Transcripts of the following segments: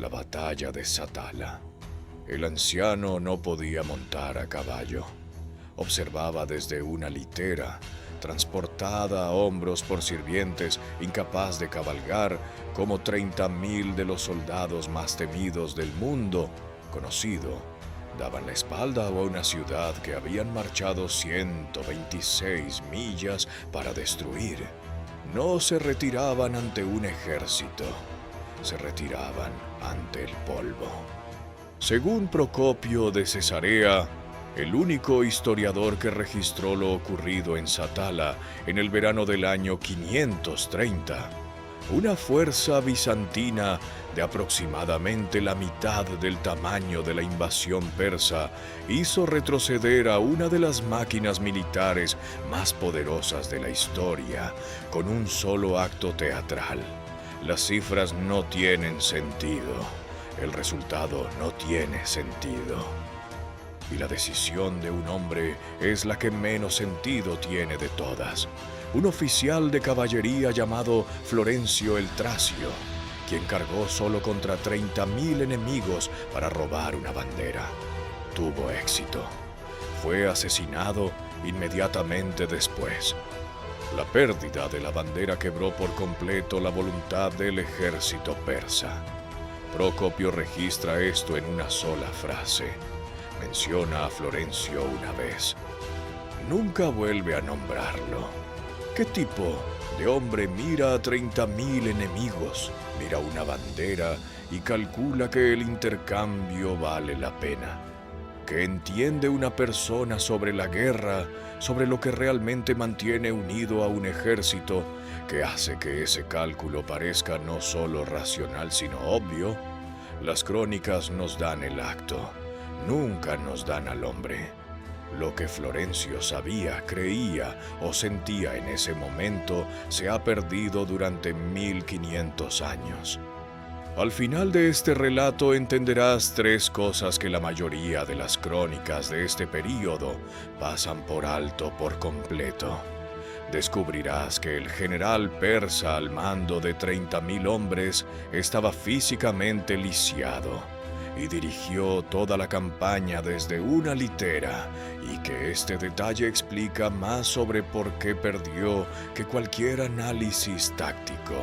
La batalla de Satala. El anciano no podía montar a caballo. Observaba desde una litera, transportada a hombros por sirvientes, incapaz de cabalgar, como 30.000 de los soldados más temidos del mundo conocido daban la espalda a una ciudad que habían marchado 126 millas para destruir. No se retiraban ante un ejército, se retiraban ante el polvo. Según Procopio de Cesarea, el único historiador que registró lo ocurrido en Satala en el verano del año 530, una fuerza bizantina de aproximadamente la mitad del tamaño de la invasión persa hizo retroceder a una de las máquinas militares más poderosas de la historia con un solo acto teatral. Las cifras no tienen sentido. El resultado no tiene sentido. Y la decisión de un hombre es la que menos sentido tiene de todas. Un oficial de caballería llamado Florencio el Tracio, quien cargó solo contra 30.000 enemigos para robar una bandera. Tuvo éxito. Fue asesinado inmediatamente después. La pérdida de la bandera quebró por completo la voluntad del ejército persa. Procopio registra esto en una sola frase. Menciona a Florencio una vez. Nunca vuelve a nombrarlo. ¿Qué tipo de hombre mira a 30.000 enemigos, mira una bandera y calcula que el intercambio vale la pena? ¿Qué entiende una persona sobre la guerra, sobre lo que realmente mantiene unido a un ejército, que hace que ese cálculo parezca no solo racional sino obvio? Las crónicas nos dan el acto, nunca nos dan al hombre. Lo que Florencio sabía, creía o sentía en ese momento se ha perdido durante 1500 años. Al final de este relato entenderás tres cosas que la mayoría de las crónicas de este período pasan por alto por completo. Descubrirás que el general persa al mando de 30.000 hombres estaba físicamente lisiado y dirigió toda la campaña desde una litera, y que este detalle explica más sobre por qué perdió que cualquier análisis táctico.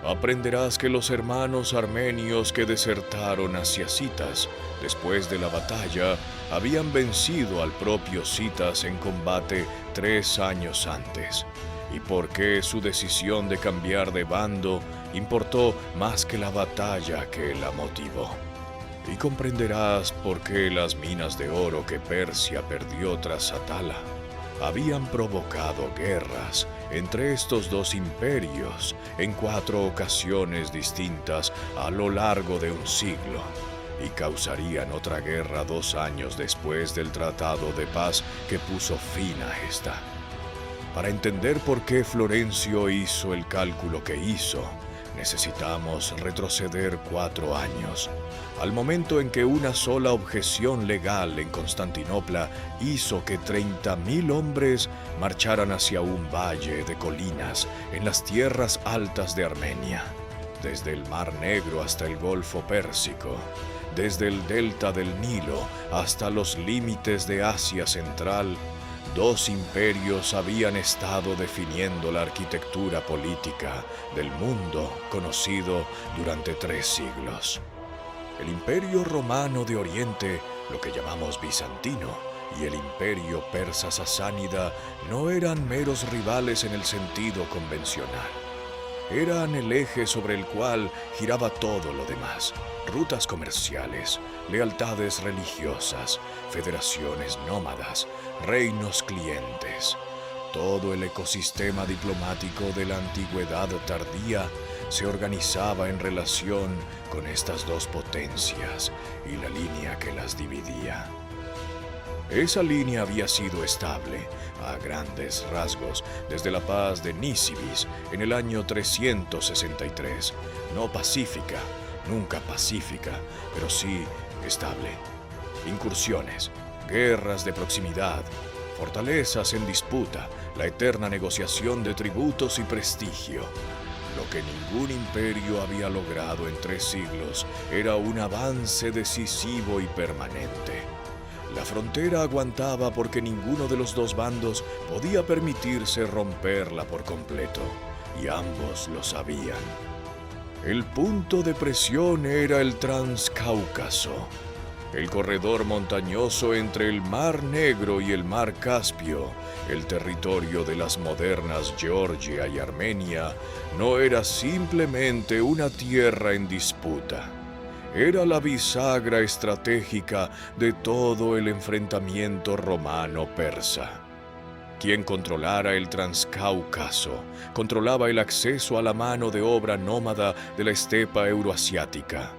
Aprenderás que los hermanos armenios que desertaron hacia Citas después de la batalla habían vencido al propio Citas en combate 3 años antes, y por qué su decisión de cambiar de bando importó más que la batalla que la motivó. Y comprenderás por qué las minas de oro que Persia perdió tras Atala habían provocado guerras entre estos dos imperios en 4 ocasiones distintas a lo largo de un siglo, y causarían otra guerra 2 años después del tratado de paz que puso fin a esta. Para entender por qué Florencio hizo el cálculo que hizo, necesitamos retroceder 4 años, al momento en que una sola objeción legal en Constantinopla hizo que 30.000 hombres marcharan hacia un valle de colinas en las tierras altas de Armenia, desde el Mar Negro hasta el Golfo Pérsico, desde el delta del Nilo hasta los límites de Asia Central. 2 imperios habían estado definiendo la arquitectura política del mundo conocido durante 3 siglos. El Imperio Romano de Oriente, lo que llamamos bizantino, y el Imperio Persa Sasánida no eran meros rivales en el sentido convencional. Eran el eje sobre el cual giraba todo lo demás: rutas comerciales, lealtades religiosas, federaciones nómadas, reinos clientes. Todo el ecosistema diplomático de la antigüedad tardía se organizaba en relación con estas 2 potencias y la línea que las dividía. Esa línea había sido estable, a grandes rasgos, desde la paz de Nisibis en el año 363. No pacífica, nunca pacífica, pero sí estable. Incursiones, guerras de proximidad, fortalezas en disputa, la eterna negociación de tributos y prestigio. Lo que ningún imperio había logrado en 3 siglos era un avance decisivo y permanente. La frontera aguantaba porque ninguno de los dos bandos podía permitirse romperla por completo, y ambos lo sabían. El punto de presión era el Transcáucaso, el corredor montañoso entre el Mar Negro y el Mar Caspio. El territorio de las modernas Georgia y Armenia no era simplemente una tierra en disputa. Era la bisagra estratégica de todo el enfrentamiento romano-persa. Quien controlara el Transcáucaso controlaba el acceso a la mano de obra nómada de la estepa euroasiática,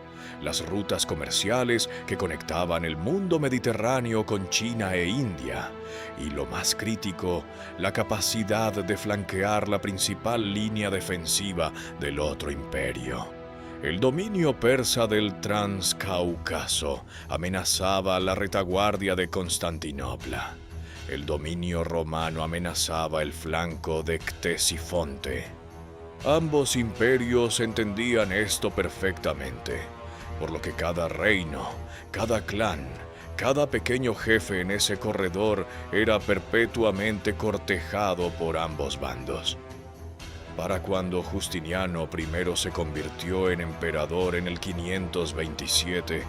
las rutas comerciales que conectaban el mundo mediterráneo con China e India, y lo más crítico, la capacidad de flanquear la principal línea defensiva del otro imperio. El dominio persa del Transcáucaso amenazaba la retaguardia de Constantinopla. El dominio romano amenazaba el flanco de Ctesifonte. Ambos imperios entendían esto perfectamente, por lo que cada reino, cada clan, cada pequeño jefe en ese corredor era perpetuamente cortejado por ambos bandos. Para cuando Justiniano I se convirtió en emperador en el 527,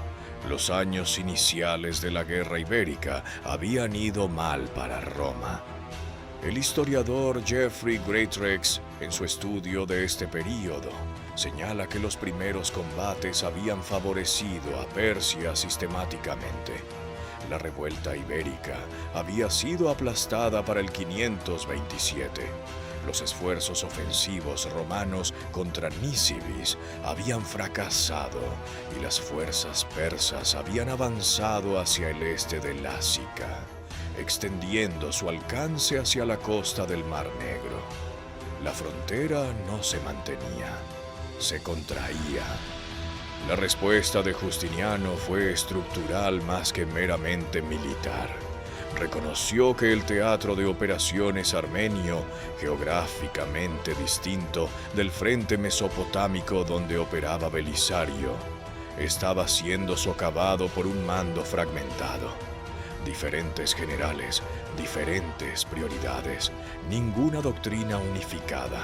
los años iniciales de la Guerra Ibérica habían ido mal para Roma. El historiador Geoffrey Greatrex, en su estudio de este período, señala que los primeros combates habían favorecido a Persia sistemáticamente. La revuelta ibérica había sido aplastada para el 527. Los esfuerzos ofensivos romanos contra Nisibis habían fracasado y las fuerzas persas habían avanzado hacia el este de Lásica, extendiendo su alcance hacia la costa del Mar Negro. La frontera no se mantenía, se contraía. La respuesta de Justiniano fue estructural más que meramente militar. Reconoció que el teatro de operaciones armenio, geográficamente distinto del frente mesopotámico donde operaba Belisario, estaba siendo socavado por un mando fragmentado. Diferentes generales, diferentes prioridades, ninguna doctrina unificada.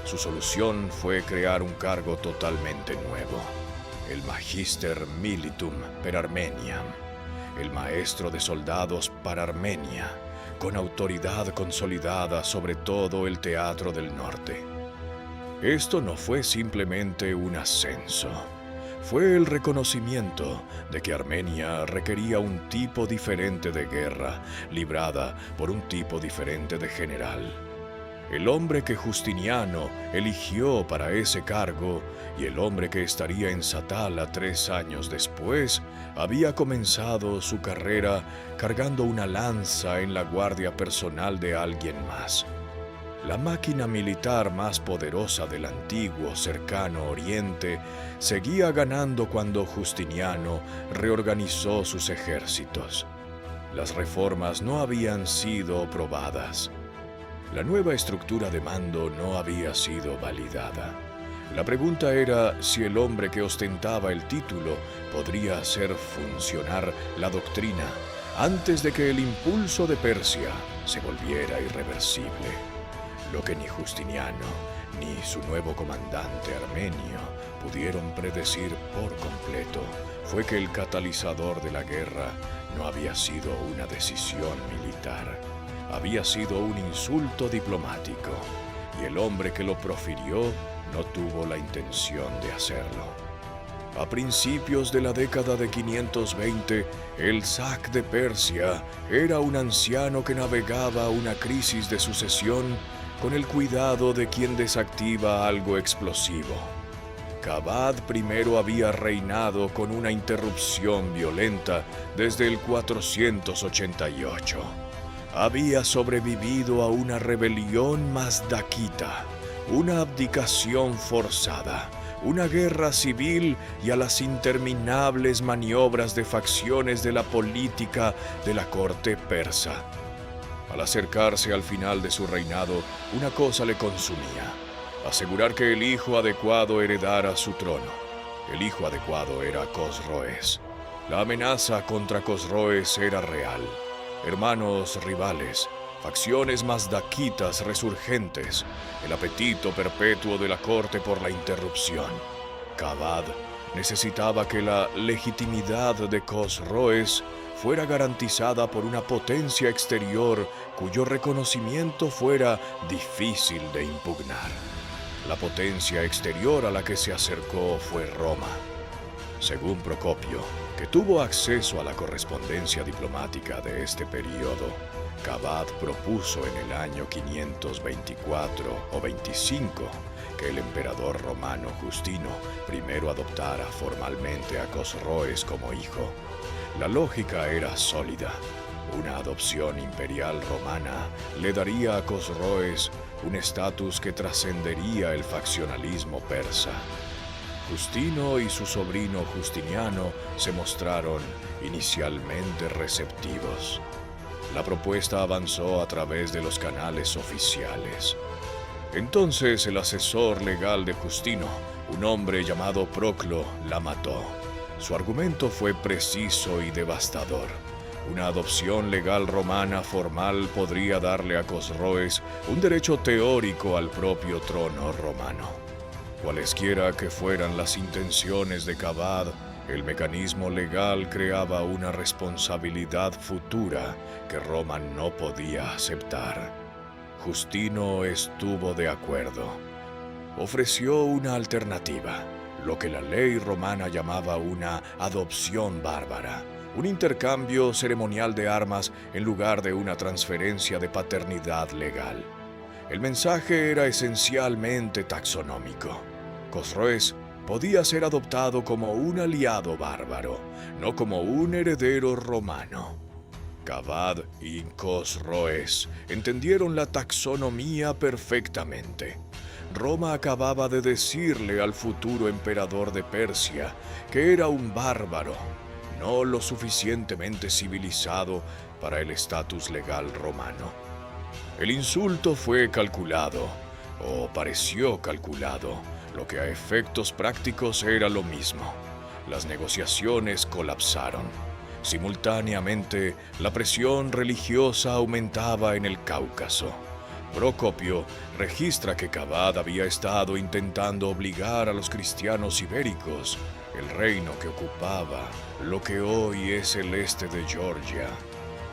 Su solución fue crear un cargo totalmente nuevo, el Magister Militum per Armeniam, el maestro de soldados para Armenia, con autoridad consolidada sobre todo el teatro del norte. Esto no fue simplemente un ascenso, fue el reconocimiento de que Armenia requería un tipo diferente de guerra, librada por un tipo diferente de general. El hombre que Justiniano eligió para ese cargo y el hombre que estaría en Satala 3 años después había comenzado su carrera cargando una lanza en la guardia personal de alguien más. La máquina militar más poderosa del antiguo cercano Oriente seguía ganando cuando Justiniano reorganizó sus ejércitos. Las reformas no habían sido probadas. La nueva estructura de mando no había sido validada. La pregunta era si el hombre que ostentaba el título podría hacer funcionar la doctrina antes de que el impulso de Persia se volviera irreversible. Lo que ni Justiniano ni su nuevo comandante armenio pudieron predecir por completo fue que el catalizador de la guerra no había sido una decisión militar. Había sido un insulto diplomático, y el hombre que lo profirió no tuvo la intención de hacerlo. A principios de la década de 520, el Zak de Persia era un anciano que navegaba una crisis de sucesión con el cuidado de quien desactiva algo explosivo. Kabad I había reinado con una interrupción violenta desde el 488. Había sobrevivido a una rebelión mazdaquita, una abdicación forzada, una guerra civil y a las interminables maniobras de facciones de la política de la corte persa. Al acercarse al final de su reinado, una cosa le consumía: asegurar que el hijo adecuado heredara su trono. El hijo adecuado era Cosroes. La amenaza contra Cosroes era real. Hermanos rivales, facciones mazdaquitas resurgentes, el apetito perpetuo de la corte por la interrupción. Kabad necesitaba que la legitimidad de Cosroes fuera garantizada por una potencia exterior cuyo reconocimiento fuera difícil de impugnar. La potencia exterior a la que se acercó fue Roma. Según Procopio, que tuvo acceso a la correspondencia diplomática de este período, Kabad propuso en el año 524 o 25 que el emperador romano Justino primero adoptara formalmente a Cosroes como hijo. La lógica era sólida. Una adopción imperial romana le daría a Cosroes un estatus que trascendería el faccionalismo persa. Justino y su sobrino Justiniano se mostraron inicialmente receptivos. La propuesta avanzó a través de los canales oficiales. Entonces el asesor legal de Justino, un hombre llamado Proclo, la mató. Su argumento fue preciso y devastador. Una adopción legal romana formal podría darle a Cosroes un derecho teórico al propio trono romano. Cualesquiera que fueran las intenciones de Kabad, el mecanismo legal creaba una responsabilidad futura que Roma no podía aceptar. Justino estuvo de acuerdo. Ofreció una alternativa, lo que la ley romana llamaba una adopción bárbara, un intercambio ceremonial de armas en lugar de una transferencia de paternidad legal. El mensaje era esencialmente taxonómico. Cosroes podía ser adoptado como un aliado bárbaro, no como un heredero romano. Kabad y Cosroes entendieron la taxonomía perfectamente. Roma acababa de decirle al futuro emperador de Persia que era un bárbaro, no lo suficientemente civilizado para el estatus legal romano. El insulto fue calculado, o pareció calculado, lo que a efectos prácticos era lo mismo. Las negociaciones colapsaron. Simultáneamente, la presión religiosa aumentaba en el Cáucaso. Procopio registra que Kabad había estado intentando obligar a los cristianos ibéricos, el reino que ocupaba lo que hoy es el este de Georgia,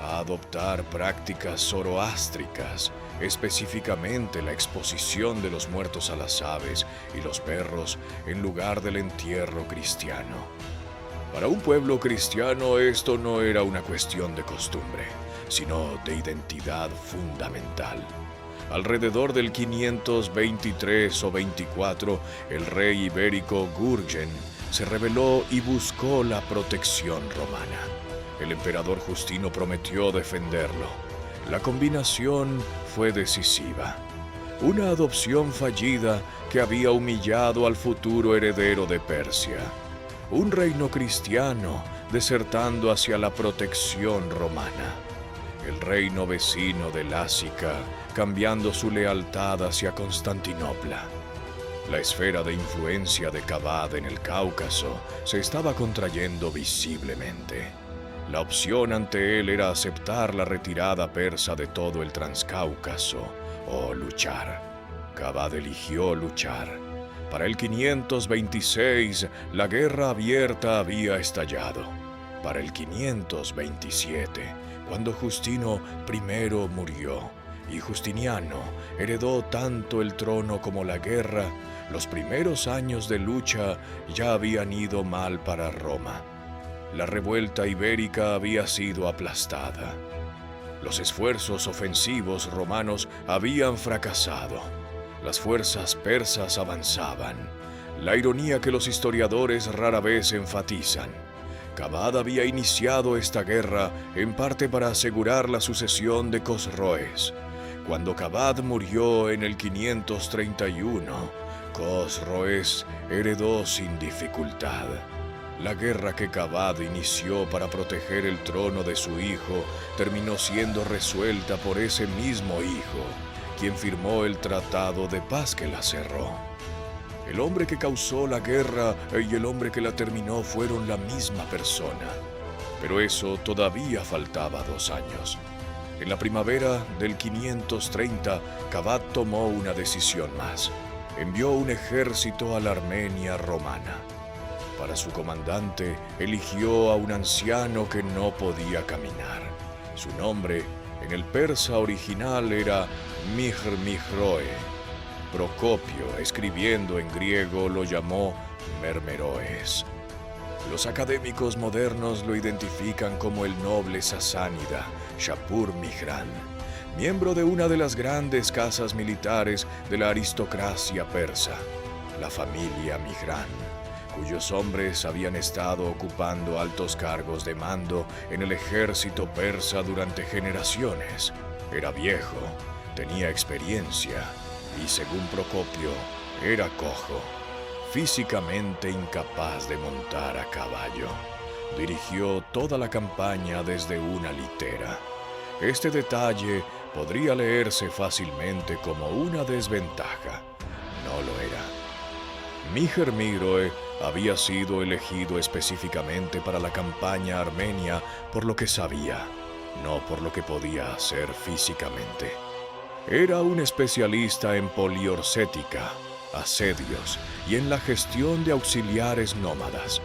a adoptar prácticas zoroástricas, específicamente la exposición de los muertos a las aves y los perros en lugar del entierro cristiano. Para un pueblo cristiano esto no era una cuestión de costumbre, sino de identidad fundamental. Alrededor del 523 o 24, el rey ibérico Gurgen se rebeló y buscó la protección romana. El emperador Justino prometió defenderlo. La combinación fue decisiva. Una adopción fallida que había humillado al futuro heredero de Persia. Un reino cristiano desertando hacia la protección romana. El reino vecino de Lásica cambiando su lealtad hacia Constantinopla. La esfera de influencia de Kabad en el Cáucaso se estaba contrayendo visiblemente. La opción ante él era aceptar la retirada persa de todo el Transcáucaso o luchar. Kabad eligió luchar. Para el 526, la guerra abierta había estallado. Para el 527, cuando Justino I murió y Justiniano heredó tanto el trono como la guerra, los primeros años de lucha ya habían ido mal para Roma. La revuelta ibérica había sido aplastada. Los esfuerzos ofensivos romanos habían fracasado. Las fuerzas persas avanzaban. La ironía que los historiadores rara vez enfatizan. Kabad había iniciado esta guerra en parte para asegurar la sucesión de Cosroes. Cuando Kabad murió en el 531, Cosroes heredó sin dificultad. La guerra que Kabad inició para proteger el trono de su hijo terminó siendo resuelta por ese mismo hijo, quien firmó el tratado de paz que la cerró. El hombre que causó la guerra y el hombre que la terminó fueron la misma persona. Pero eso todavía faltaba 2 años. En la primavera del 530, Kavad tomó una decisión más. Envió un ejército a la Armenia romana. Para su comandante, eligió a un anciano que no podía caminar. Su nombre, en el persa original, era Mihr-Mihroe. Procopio, escribiendo en griego, lo llamó Mermeroes. Los académicos modernos lo identifican como el noble sasánida Shapur Mihran, miembro de una de las grandes casas militares de la aristocracia persa, la familia Mihran, cuyos hombres habían estado ocupando altos cargos de mando en el ejército persa durante generaciones. Era viejo, tenía experiencia y, según Procopio, era cojo, físicamente incapaz de montar a caballo. Dirigió toda la campaña desde una litera. Este detalle podría leerse fácilmente como una desventaja. No lo era. Mihr-Mihroe había sido elegido específicamente para la campaña armenia por lo que sabía, no por lo que podía hacer físicamente. Era un especialista en poliorcética, asedios y en la gestión de auxiliares nómadas,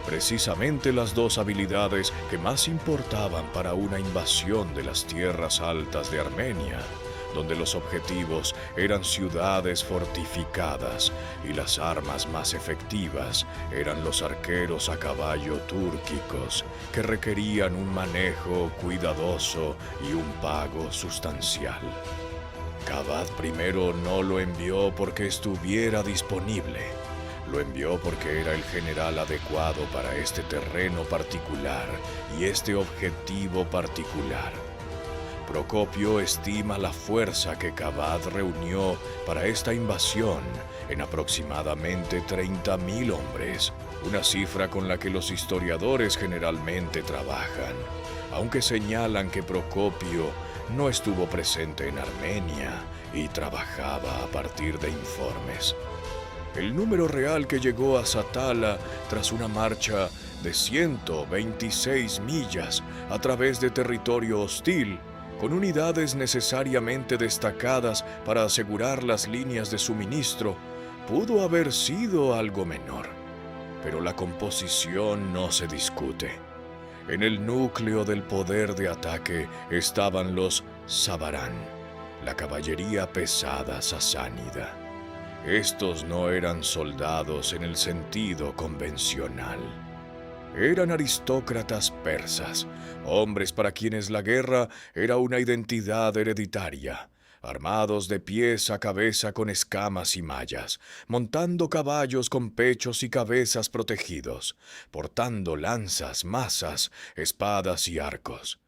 precisamente las 2 habilidades que más importaban para una invasión de las tierras altas de Armenia, donde los objetivos eran ciudades fortificadas y las armas más efectivas eran los arqueros a caballo túrquicos, que requerían un manejo cuidadoso y un pago sustancial. Kavad primero no lo envió porque estuviera disponible. Lo envió porque era el general adecuado para este terreno particular y este objetivo particular. Procopio estima la fuerza que Kavad reunió para esta invasión en aproximadamente 30.000 hombres, una cifra con la que los historiadores generalmente trabajan, aunque señalan que Procopio no estuvo presente en Armenia y trabajaba a partir de informes. El número real que llegó a Satala tras una marcha de 126 millas a través de territorio hostil, con unidades necesariamente destacadas para asegurar las líneas de suministro, pudo haber sido algo menor. Pero la composición no se discute. En el núcleo del poder de ataque estaban los Sabarán, la caballería pesada sasánida. Estos no eran soldados en el sentido convencional. Eran aristócratas persas, hombres para quienes la guerra era una identidad hereditaria, armados de pies a cabeza con escamas y mallas, montando caballos con pechos y cabezas protegidos, portando lanzas, mazas, espadas y arcos.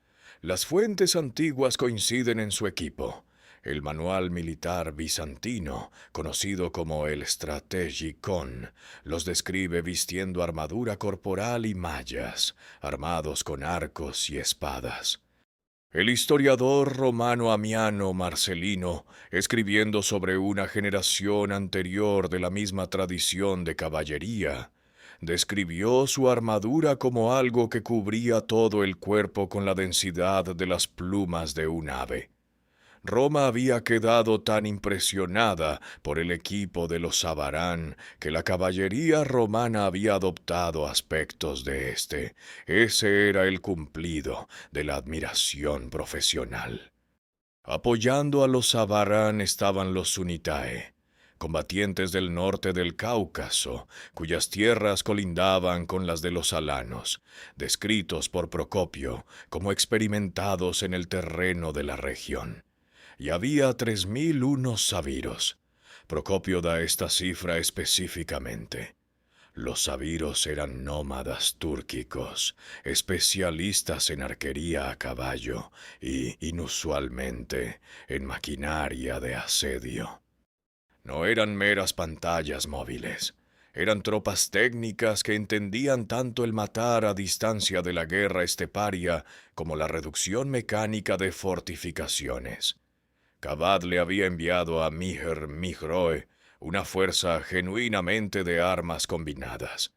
Las fuentes antiguas coinciden en su equipo. El manual militar bizantino, conocido como el Strategikon, los describe vistiendo armadura corporal y mallas, armados con arcos y espadas. El historiador romano Amiano Marcelino, escribiendo sobre una generación anterior de la misma tradición de caballería, describió su armadura como algo que cubría todo el cuerpo con la densidad de las plumas de un ave. Roma había quedado tan impresionada por el equipo de los Sabarán que la caballería romana había adoptado aspectos de este. Ese era el cumplido de la admiración profesional. Apoyando a los Sabarán estaban los Sunitae, combatientes del norte del Cáucaso, cuyas tierras colindaban con las de los alanos, descritos por Procopio como experimentados en el terreno de la región. Y había 3.001 sabiros. Procopio da esta cifra específicamente. Los sabiros eran nómadas túrquicos, especialistas en arquería a caballo y, inusualmente, en maquinaria de asedio. No eran meras pantallas móviles. Eran tropas técnicas que entendían tanto el matar a distancia de la guerra esteparia como la reducción mecánica de fortificaciones. Kabad le había enviado a Miher Migroe una fuerza genuinamente de armas combinadas.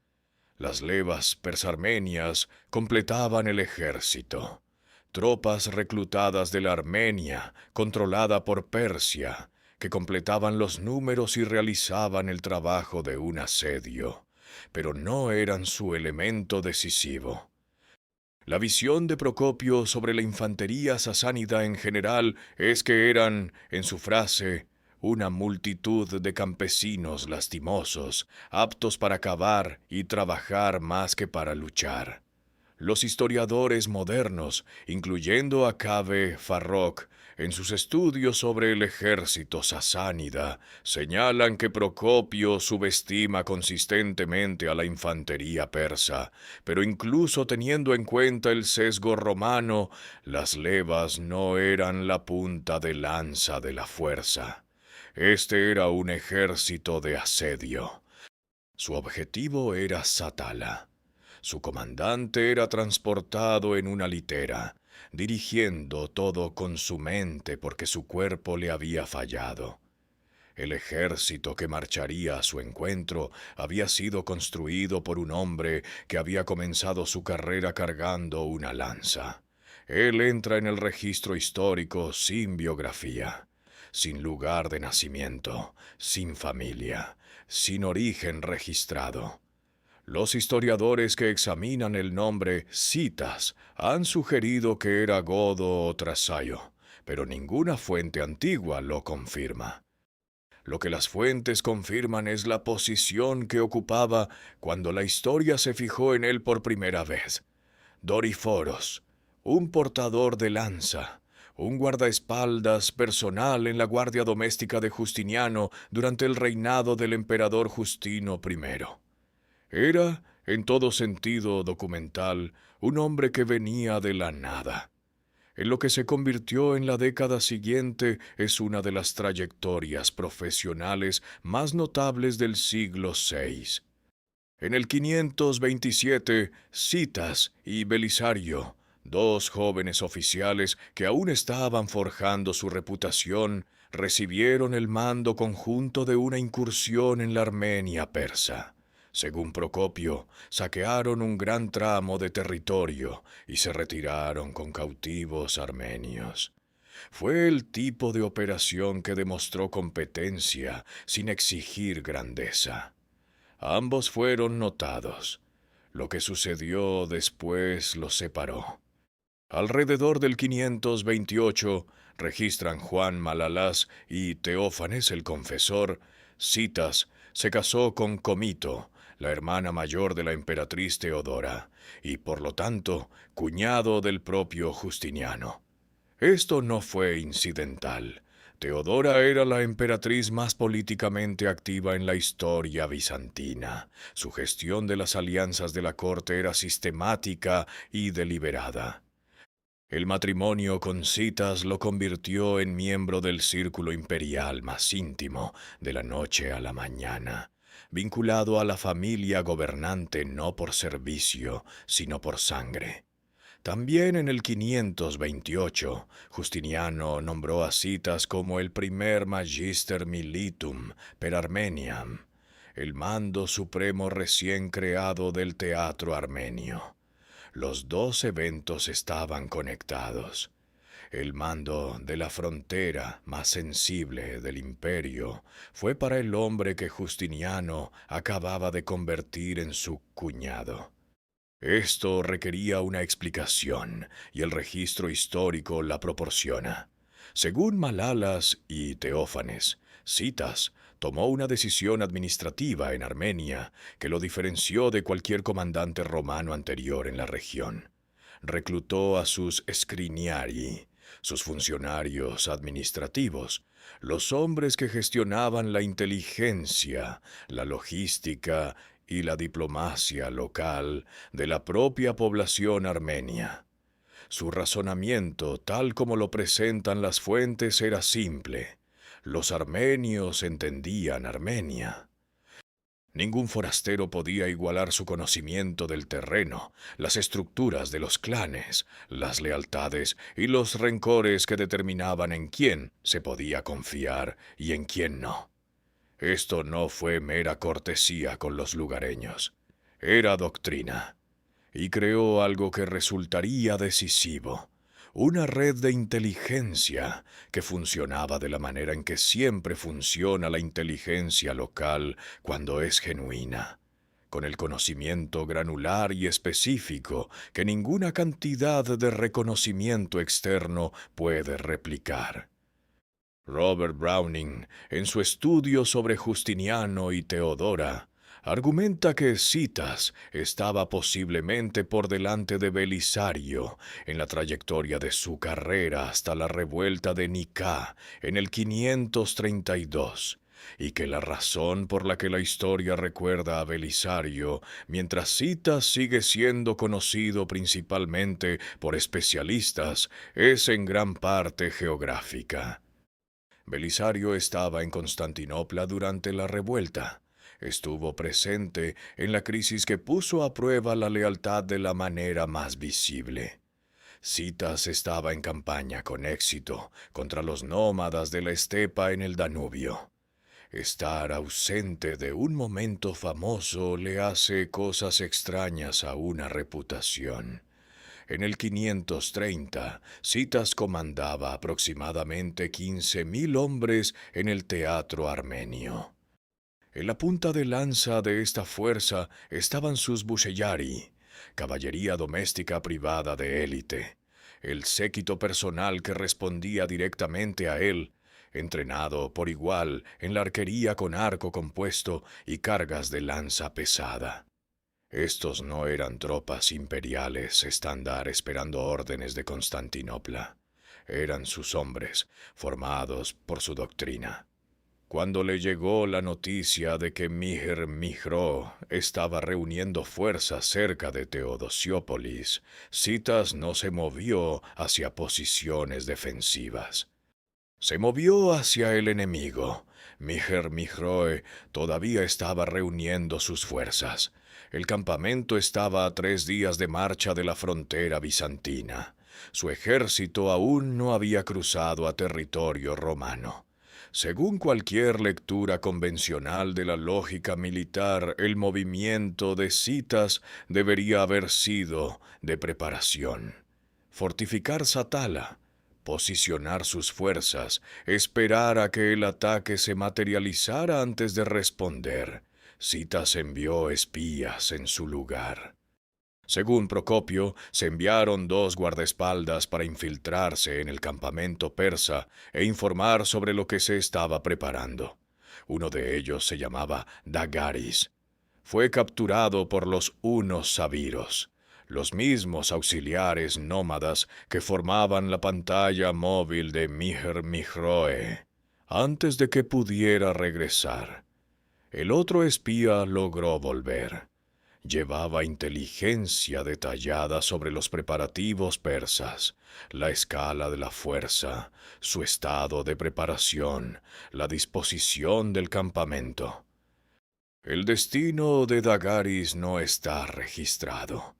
Las levas persarmenias completaban el ejército. Tropas reclutadas de la Armenia, controlada por Persia, que completaban los números y realizaban el trabajo de un asedio, pero no eran su elemento decisivo. La visión de Procopio sobre la infantería sasánida en general es que eran, en su frase, una multitud de campesinos lastimosos, aptos para cavar y trabajar más que para luchar. Los historiadores modernos, incluyendo a Kaveh Farrokh, en sus estudios sobre el ejército sasánida, señalan que Procopio subestima consistentemente a la infantería persa, pero incluso teniendo en cuenta el sesgo romano, las levas no eran la punta de lanza de la fuerza. Este era un ejército de asedio. Su objetivo era Satala. Su comandante era transportado en una litera, dirigiendo todo con su mente porque su cuerpo le había fallado. El ejército que marcharía a su encuentro había sido construido por un hombre que había comenzado su carrera cargando una lanza. Él entra en el registro histórico sin biografía, sin lugar de nacimiento, sin familia, sin origen registrado. Los historiadores que examinan el nombre Citas han sugerido que era godo o trasayo, pero ninguna fuente antigua lo confirma. Lo que las fuentes confirman es la posición que ocupaba cuando la historia se fijó en él por primera vez. Doriforos, un portador de lanza, un guardaespaldas personal en la guardia doméstica de Justiniano durante el reinado del emperador Justino I. Era, en todo sentido documental, un hombre que venía de la nada. En lo que se convirtió en la década siguiente es una de las trayectorias profesionales más notables del siglo VI. En el 527, Citas y Belisario, dos jóvenes oficiales que aún estaban forjando su reputación, recibieron el mando conjunto de una incursión en la Armenia persa. Según Procopio, saquearon un gran tramo de territorio y se retiraron con cautivos armenios. Fue el tipo de operación que demostró competencia sin exigir grandeza. Ambos fueron notados. Lo que sucedió después los separó. Alrededor del 528 registran Juan Malalás y Teófanes el Confesor. Citas se casó con Comito, la hermana mayor de la emperatriz Teodora, y por lo tanto cuñado del propio Justiniano. Esto no fue incidental. Teodora era la emperatriz más políticamente activa en la historia bizantina. Su gestión de las alianzas de la corte era sistemática y deliberada. El matrimonio con Citas lo convirtió en miembro del círculo imperial más íntimo de la noche a la mañana, vinculado a la familia gobernante no por servicio, sino por sangre. También en el 528, Justiniano nombró a Citas como el primer Magister Militum per Armeniam, el mando supremo recién creado del teatro armenio. Los dos eventos estaban conectados. El mando de la frontera más sensible del imperio fue para el hombre que Justiniano acababa de convertir en su cuñado. Esto requería una explicación, y el registro histórico la proporciona. Según Malalas y Teófanes, Citas tomó una decisión administrativa en Armenia que lo diferenció de cualquier comandante romano anterior en la región. Reclutó a sus scriniari, sus funcionarios administrativos, los hombres que gestionaban la inteligencia, la logística y la diplomacia local de la propia población armenia. Su razonamiento, tal como lo presentan las fuentes, era simple. Los armenios entendían Armenia. Ningún forastero podía igualar su conocimiento del terreno, las estructuras de los clanes, las lealtades y los rencores que determinaban en quién se podía confiar y en quién no. Esto no fue mera cortesía con los lugareños, era doctrina, y creó algo que resultaría decisivo, una red de inteligencia que funcionaba de la manera en que siempre funciona la inteligencia local cuando es genuina, con el conocimiento granular y específico que ninguna cantidad de reconocimiento externo puede replicar. Robert Browning, en su estudio sobre Justiniano y Teodora, argumenta que Citas estaba posiblemente por delante de Belisario en la trayectoria de su carrera hasta la revuelta de Nicá en el 532, y que la razón por la que la historia recuerda a Belisario, mientras Citas sigue siendo conocido principalmente por especialistas, es en gran parte geográfica. Belisario estaba en Constantinopla durante la revuelta. Estuvo presente en la crisis que puso a prueba la lealtad de la manera más visible. Citas estaba en campaña con éxito contra los nómadas de la estepa en el Danubio. Estar ausente de un momento famoso le hace cosas extrañas a una reputación. En el 530, Citas comandaba aproximadamente 15.000 hombres en el teatro armenio. En la punta de lanza de esta fuerza estaban sus bucellari, caballería doméstica privada de élite, el séquito personal que respondía directamente a él, entrenado por igual en la arquería con arco compuesto y cargas de lanza pesada. Estos no eran tropas imperiales estándar esperando órdenes de Constantinopla. Eran sus hombres, formados por su doctrina. Cuando le llegó la noticia de que Miher Mijro estaba reuniendo fuerzas cerca de Teodosiópolis, Citas no se movió hacia posiciones defensivas. Se movió hacia el enemigo. Miher Mijroe todavía estaba reuniendo sus fuerzas. El campamento estaba a 3 días de marcha de la frontera bizantina. Su ejército aún no había cruzado a territorio romano. Según cualquier lectura convencional de la lógica militar, el movimiento de Citas debería haber sido de preparación. Fortificar Satala, posicionar sus fuerzas, esperar a que el ataque se materializara antes de responder. Citas envió espías en su lugar. Según Procopio, se enviaron 2 guardaespaldas para infiltrarse en el campamento persa e informar sobre lo que se estaba preparando. Uno de ellos se llamaba Dagaris. Fue capturado por los hunos sabiros, los mismos auxiliares nómadas que formaban la pantalla móvil de Miher Mijroe, antes de que pudiera regresar. El otro espía logró volver. Llevaba inteligencia detallada sobre los preparativos persas, la escala de la fuerza, su estado de preparación, la disposición del campamento. El destino de Dagaris no está registrado.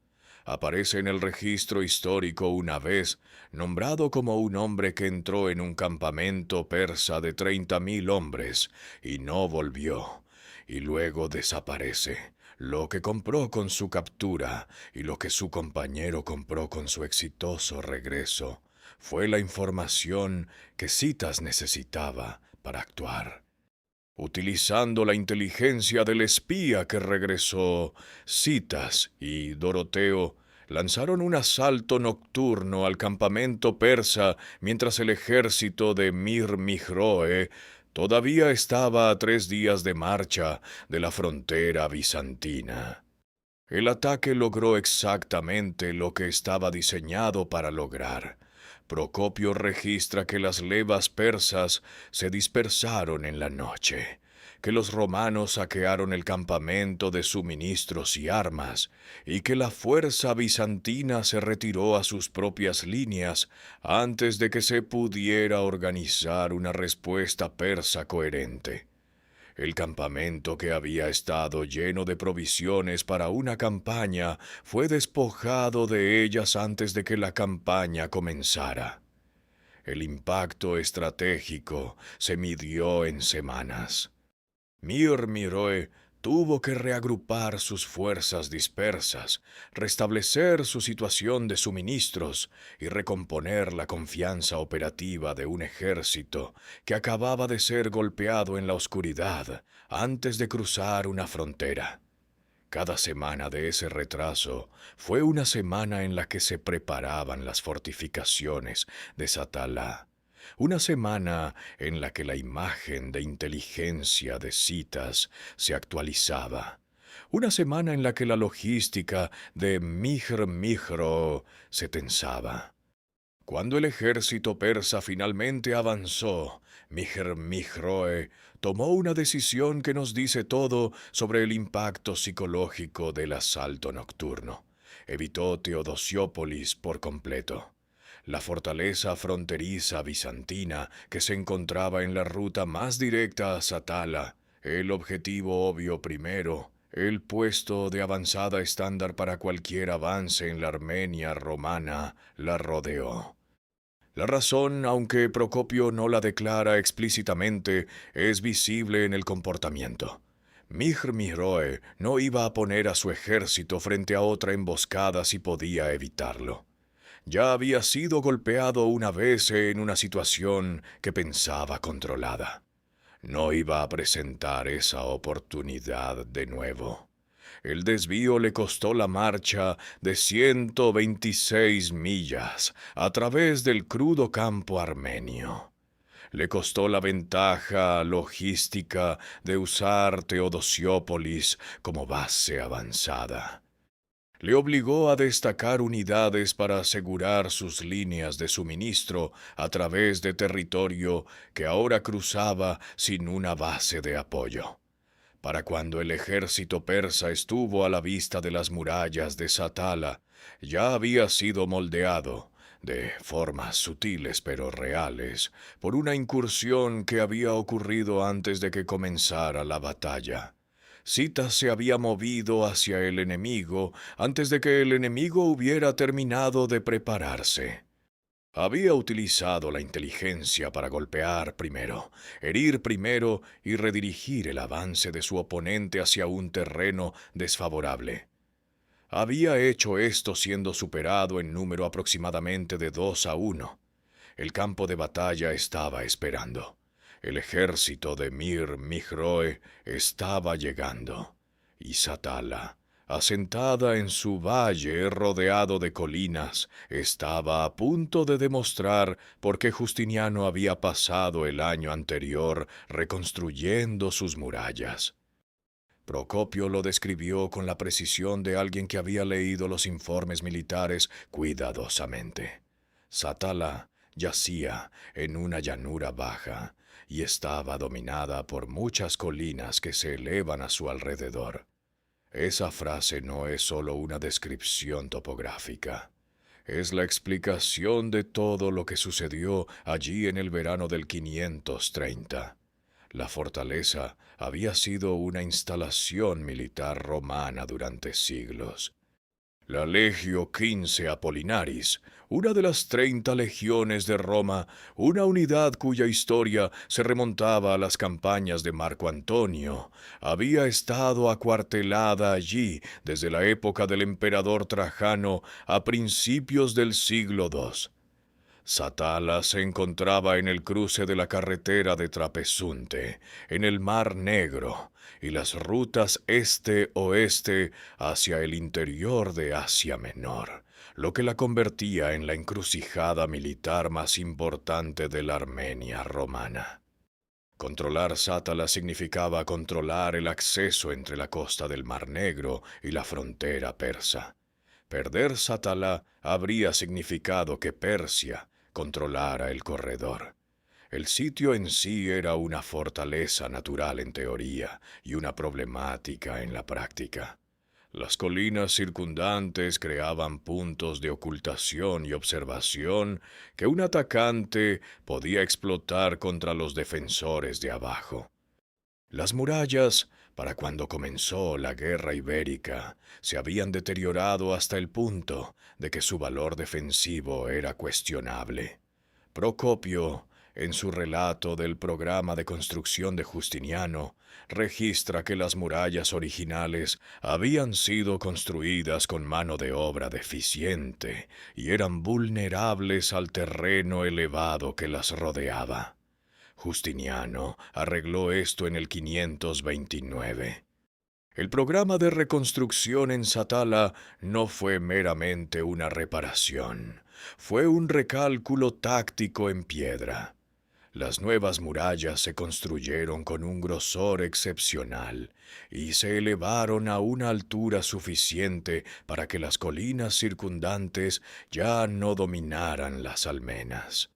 Aparece en el registro histórico una vez, nombrado como un hombre que entró en un campamento persa de 30.000 hombres y no volvió, y luego desaparece. Lo que compró con su captura y lo que su compañero compró con su exitoso regreso fue la información que Citas necesitaba para actuar. Utilizando la inteligencia del espía que regresó, Citas y Doroteo lanzaron un asalto nocturno al campamento persa mientras el ejército de Mir Mijroe todavía estaba a 3 días de marcha de la frontera bizantina. El ataque logró exactamente lo que estaba diseñado para lograr. Procopio registra que las levas persas se dispersaron en la noche, que los romanos saquearon el campamento de suministros y armas, y que la fuerza bizantina se retiró a sus propias líneas antes de que se pudiera organizar una respuesta persa coherente. El campamento, que había estado lleno de provisiones para una campaña, fue despojado de ellas antes de que la campaña comenzara. El impacto estratégico se midió en semanas. Mir Miroe tuvo que reagrupar sus fuerzas dispersas, restablecer su situación de suministros y recomponer la confianza operativa de un ejército que acababa de ser golpeado en la oscuridad antes de cruzar una frontera. Cada semana de ese retraso fue una semana en la que se preparaban las fortificaciones de Satala. Una semana en la que la imagen de inteligencia de Citas se actualizaba. Una semana en la que la logística de Mihr se tensaba. Cuando el ejército persa finalmente avanzó, Mihr tomó una decisión que nos dice todo sobre el impacto psicológico del asalto nocturno. Evitó Teodosiópolis por completo. La fortaleza fronteriza bizantina que se encontraba en la ruta más directa a Satala, el objetivo obvio primero, el puesto de avanzada estándar para cualquier avance en la Armenia romana, la rodeó. La razón, aunque Procopio no la declara explícitamente, es visible en el comportamiento. Mihr no iba a poner a su ejército frente a otra emboscada si podía evitarlo. Ya había sido golpeado una vez en una situación que pensaba controlada. No iba a presentar esa oportunidad de nuevo. El desvío le costó la marcha de 126 millas a través del crudo campo armenio. Le costó la ventaja logística de usar Teodosiópolis como base avanzada. Le obligó a destacar unidades para asegurar sus líneas de suministro a través de territorio que ahora cruzaba sin una base de apoyo. Para cuando el ejército persa estuvo a la vista de las murallas de Satala, ya había sido moldeado, de formas sutiles pero reales, por una incursión que había ocurrido antes de que comenzara la batalla. Citas se había movido hacia el enemigo antes de que el enemigo hubiera terminado de prepararse. Había utilizado la inteligencia para golpear primero, herir primero y redirigir el avance de su oponente hacia un terreno desfavorable. Había hecho esto siendo superado en número aproximadamente de 2-1. El campo de batalla estaba esperando. El ejército de Mihr estaba llegando. Y Satala, asentada en su valle rodeado de colinas, estaba a punto de demostrar por qué Justiniano había pasado el año anterior reconstruyendo sus murallas. Procopio lo describió con la precisión de alguien que había leído los informes militares cuidadosamente. Satala yacía en una llanura baja y estaba dominada por muchas colinas que se elevan a su alrededor. Esa frase no es solo una descripción topográfica. Es la explicación de todo lo que sucedió allí en el verano del 530. La fortaleza había sido una instalación militar romana durante siglos. La Legio XV Apolinaris, una de las 30 legiones de Roma, una unidad cuya historia se remontaba a las campañas de Marco Antonio, había estado acuartelada allí desde la época del emperador Trajano a principios del siglo II. Satala se encontraba en el cruce de la carretera de Trapesunte, en el Mar Negro, y las rutas este-oeste hacia el interior de Asia Menor, lo que la convertía en la encrucijada militar más importante de la Armenia romana. Controlar Satala significaba controlar el acceso entre la costa del Mar Negro y la frontera persa. Perder Satala habría significado que Persia controlara el corredor. El sitio en sí era una fortaleza natural en teoría y una problemática en la práctica. Las colinas circundantes creaban puntos de ocultación y observación que un atacante podía explotar contra los defensores de abajo. Las murallas, para cuando comenzó la guerra ibérica, se habían deteriorado hasta el punto de que su valor defensivo era cuestionable. Procopio, en su relato del programa de construcción de Justiniano, registra que las murallas originales habían sido construidas con mano de obra deficiente y eran vulnerables al terreno elevado que las rodeaba. Justiniano arregló esto en el 529. El programa de reconstrucción en Satala no fue meramente una reparación, fue un recálculo táctico en piedra. Las nuevas murallas se construyeron con un grosor excepcional y se elevaron a una altura suficiente para que las colinas circundantes ya no dominaran las almenas.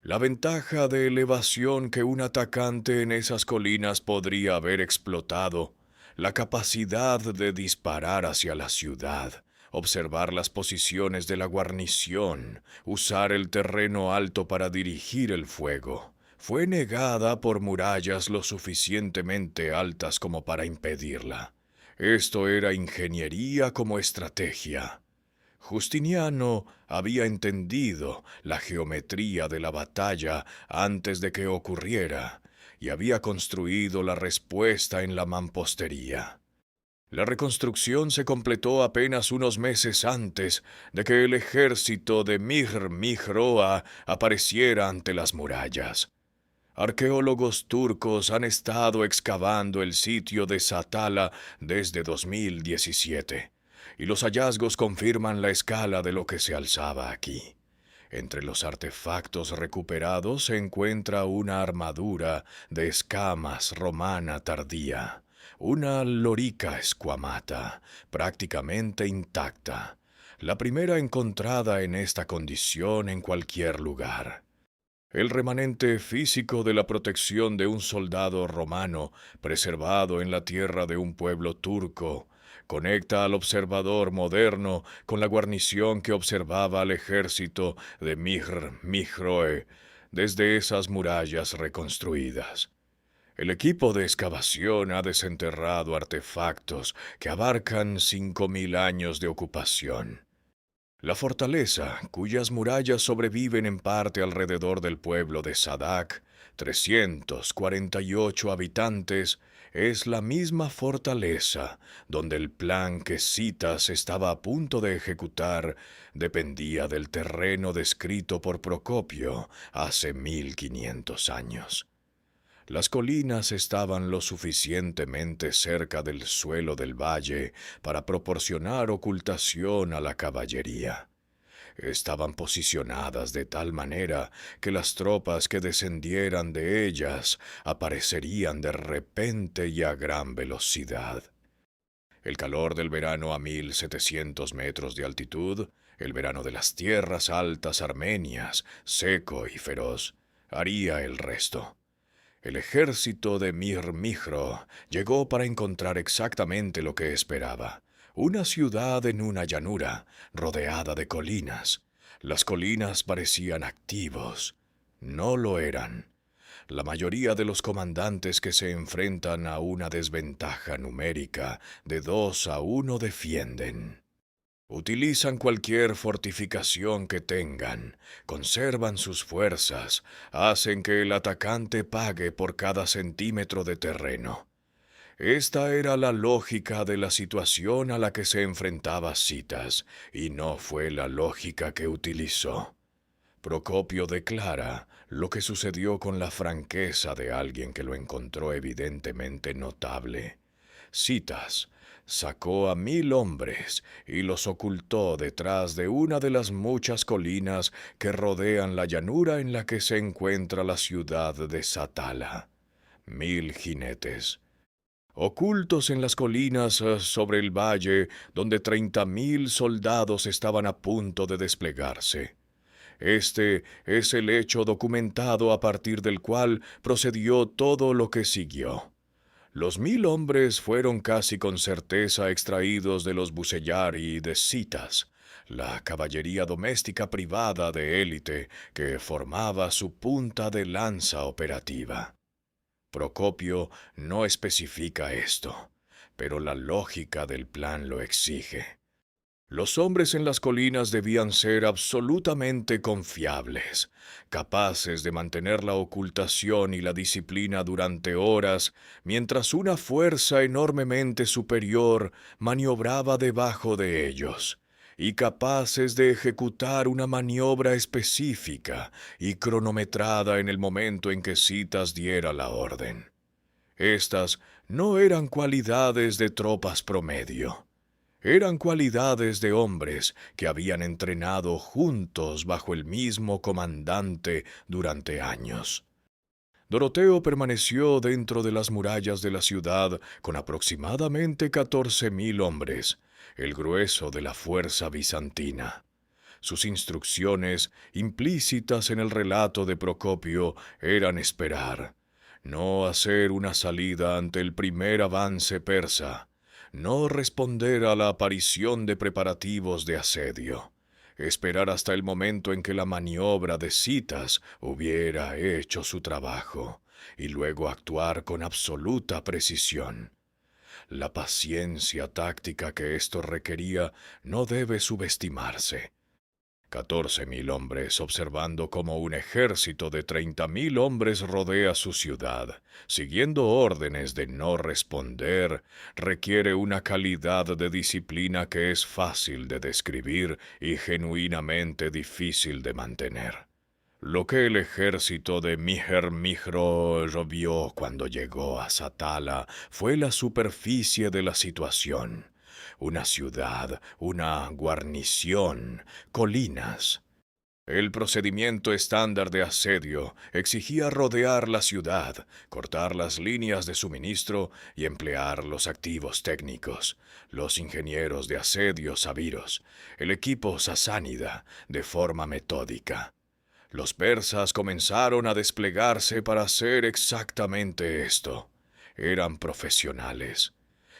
La ventaja de elevación que un atacante en esas colinas podría haber explotado, la capacidad de disparar hacia la ciudad, observar las posiciones de la guarnición, usar el terreno alto para dirigir el fuego, fue negada por murallas lo suficientemente altas como para impedirla. Esto era ingeniería como estrategia. Justiniano había entendido la geometría de la batalla antes de que ocurriera y había construido la respuesta en la mampostería. La reconstrucción se completó apenas unos meses antes de que el ejército de Mihr-Mihroa apareciera ante las murallas. Arqueólogos turcos han estado excavando el sitio de Satala desde 2017, y los hallazgos confirman la escala de lo que se alzaba aquí. Entre los artefactos recuperados se encuentra una armadura de escamas romana tardía, una lorica squamata, prácticamente intacta, la primera encontrada en esta condición en cualquier lugar. El remanente físico de la protección de un soldado romano preservado en la tierra de un pueblo turco conecta al observador moderno con la guarnición que observaba al ejército de Mihr-Mihroe desde esas murallas reconstruidas. El equipo de excavación ha desenterrado artefactos que abarcan 5.000 años de ocupación. La fortaleza, cuyas murallas sobreviven en parte alrededor del pueblo de Sadak, 348 habitantes, es la misma fortaleza donde el plan que Citas estaba a punto de ejecutar dependía del terreno descrito por Procopio hace 1500 años. Las colinas estaban lo suficientemente cerca del suelo del valle para proporcionar ocultación a la caballería. Estaban posicionadas de tal manera que las tropas que descendieran de ellas aparecerían de repente y a gran velocidad. El calor del verano a 1700 metros de altitud, el verano de las tierras altas armenias, seco y feroz, haría el resto. El ejército de Mir-Mihro llegó para encontrar exactamente lo que esperaba: una ciudad en una llanura, rodeada de colinas. Las colinas parecían activos. No lo eran. La mayoría de los comandantes que se enfrentan a una desventaja numérica de 2-1 defienden. Utilizan cualquier fortificación que tengan, conservan sus fuerzas, hacen que el atacante pague por cada centímetro de terreno. Esta era la lógica de la situación a la que se enfrentaba Citas, y no fue la lógica que utilizó. Procopio declara lo que sucedió con la franqueza de alguien que lo encontró evidentemente notable. Citas sacó a 1000 hombres y los ocultó detrás de una de las muchas colinas que rodean la llanura en la que se encuentra la ciudad de Satala. 1000 jinetes. Ocultos en las colinas sobre el valle, donde 30.000 soldados estaban a punto de desplegarse. Este es el hecho documentado a partir del cual procedió todo lo que siguió. Los 1000 hombres fueron casi con certeza extraídos de los Bucellari de Citas, la caballería doméstica privada de élite que formaba su punta de lanza operativa. Procopio no especifica esto, pero la lógica del plan lo exige. Los hombres en las colinas debían ser absolutamente confiables, capaces de mantener la ocultación y la disciplina durante horas, mientras una fuerza enormemente superior maniobraba debajo de ellos, y capaces de ejecutar una maniobra específica y cronometrada en el momento en que Citas diera la orden. Estas no eran cualidades de tropas promedio. Eran cualidades de hombres que habían entrenado juntos bajo el mismo comandante durante años. Doroteo permaneció dentro de las murallas de la ciudad con aproximadamente 14.000 hombres, el grueso de la fuerza bizantina. Sus instrucciones, implícitas en el relato de Procopio, eran esperar, no hacer una salida ante el primer avance persa, no responder a la aparición de preparativos de asedio, esperar hasta el momento en que la maniobra de Citas hubiera hecho su trabajo, y luego actuar con absoluta precisión. La paciencia táctica que esto requería no debe subestimarse. 14.000 hombres observando cómo un ejército de 30.000 hombres rodea su ciudad, siguiendo órdenes de no responder, requiere una calidad de disciplina que es fácil de describir y genuinamente difícil de mantener. Lo que el ejército de Miher-Mihro vio cuando llegó a Satala fue la superficie de la situación. Una ciudad, una guarnición, colinas. El procedimiento estándar de asedio exigía rodear la ciudad, cortar las líneas de suministro y emplear los activos técnicos, los ingenieros de asedio sabiros, el equipo sasánida, de forma metódica. Los persas comenzaron a desplegarse para hacer exactamente esto. Eran profesionales.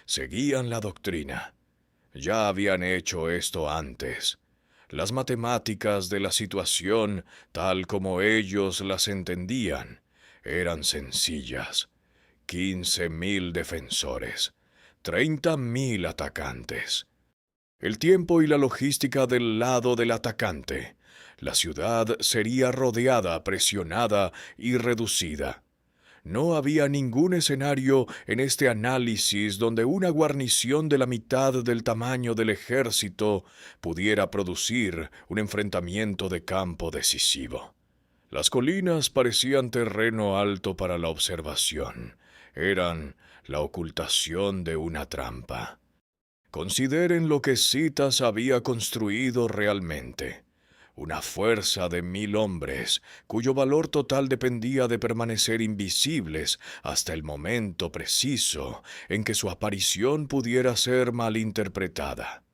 Seguían la doctrina. Ya habían hecho esto antes. Las matemáticas de la situación, tal como ellos las entendían, eran sencillas. 15.000 defensores, 30.000 atacantes. El tiempo y la logística del lado del atacante. La ciudad sería rodeada, presionada y reducida. No había ningún escenario en este análisis donde una guarnición de la mitad del tamaño del ejército pudiera producir un enfrentamiento de campo decisivo. Las colinas parecían terreno alto para la observación. Eran la ocultación de una trampa. Consideren lo que Citas había construido realmente. Una fuerza de 1.000 hombres, cuyo valor total dependía de permanecer invisibles hasta el momento preciso en que su aparición pudiera ser malinterpretada.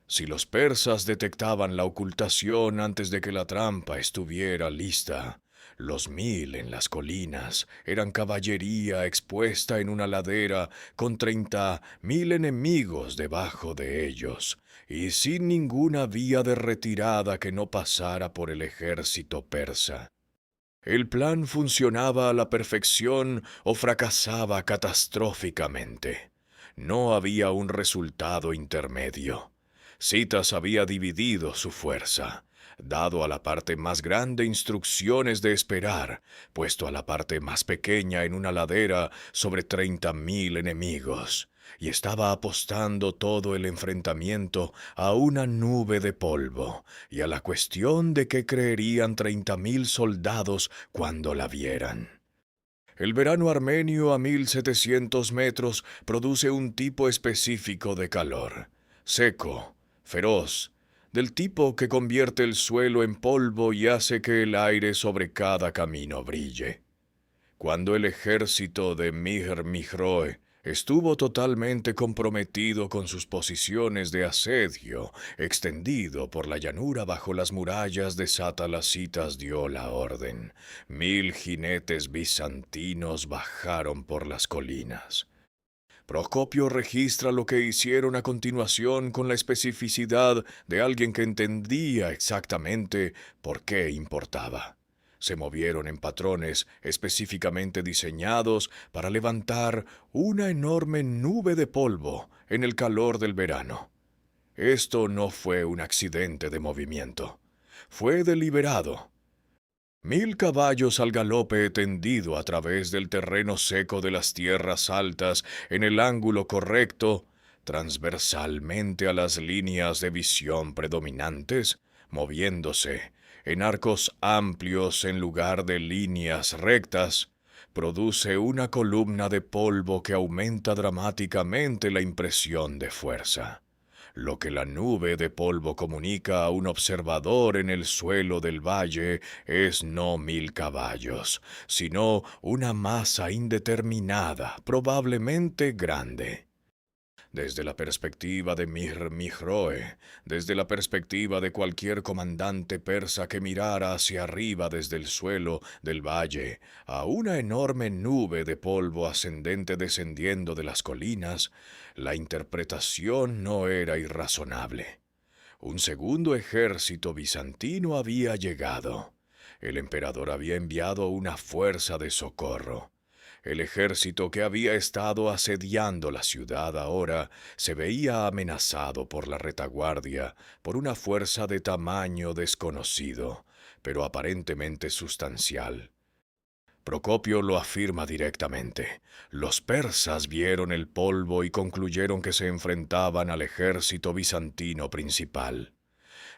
Si los persas detectaban la ocultación antes de que la trampa estuviera lista, los 1.000 en las colinas eran caballería expuesta en una ladera con 30.000 enemigos debajo de ellos, y sin ninguna vía de retirada que no pasara por el ejército persa. El plan funcionaba a la perfección o fracasaba catastróficamente. No había un resultado intermedio. Citas había dividido su fuerza, dado a la parte más grande instrucciones de esperar, puesto a la parte más pequeña en una ladera sobre 30.000 enemigos, y estaba apostando todo el enfrentamiento a una nube de polvo y a la cuestión de qué creerían 30.000 soldados cuando la vieran. El verano armenio a 1.700 metros produce un tipo específico de calor, seco, feroz, del tipo que convierte el suelo en polvo y hace que el aire sobre cada camino brille. Cuando el ejército de Miher-Mihroe estuvo totalmente comprometido con sus posiciones de asedio, extendido por la llanura bajo las murallas de Satala, Citas dio la orden. 1.000 jinetes bizantinos bajaron por las colinas. Procopio registra lo que hicieron a continuación con la especificidad de alguien que entendía exactamente por qué importaba. se movieron en patrones específicamente diseñados para levantar una enorme nube de polvo en el calor del verano. Esto no fue un accidente de movimiento, fue deliberado. 1000 caballos al galope tendido a través del terreno seco de las tierras altas en el ángulo correcto, transversalmente a las líneas de visión predominantes, moviéndose en arcos amplios en lugar de líneas rectas, produce una columna de polvo que aumenta dramáticamente la impresión de fuerza. Lo que la nube de polvo comunica a un observador en el suelo del valle es no 1000 caballos, sino una masa indeterminada, probablemente grande. Desde la perspectiva de Mir-Mijroe, desde la perspectiva de cualquier comandante persa que mirara hacia arriba desde el suelo del valle a una enorme nube de polvo ascendente descendiendo de las colinas, la interpretación no era irrazonable. Un segundo ejército bizantino había llegado. El emperador había enviado una fuerza de socorro. El ejército que había estado asediando la ciudad ahora se veía amenazado por la retaguardia, por una fuerza de tamaño desconocido, pero aparentemente sustancial. Procopio lo afirma directamente. Los persas vieron el polvo y concluyeron que se enfrentaban al ejército bizantino principal.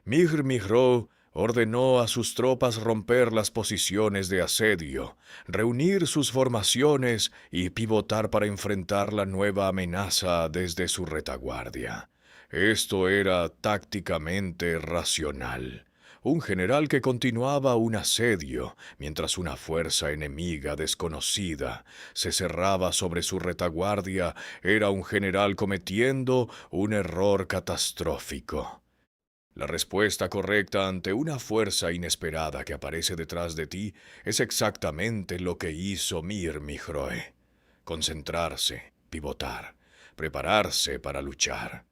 Mir-Mijro ordenó a sus tropas romper las posiciones de asedio, reunir sus formaciones y pivotar para enfrentar la nueva amenaza desde su retaguardia. Esto era tácticamente racional. Un general que continuaba un asedio mientras una fuerza enemiga desconocida se cerraba sobre su retaguardia era un general cometiendo un error catastrófico. La respuesta correcta ante una fuerza inesperada que aparece detrás de ti es exactamente lo que hizo Mir-Mijroe. Concentrarse, pivotar, prepararse para luchar.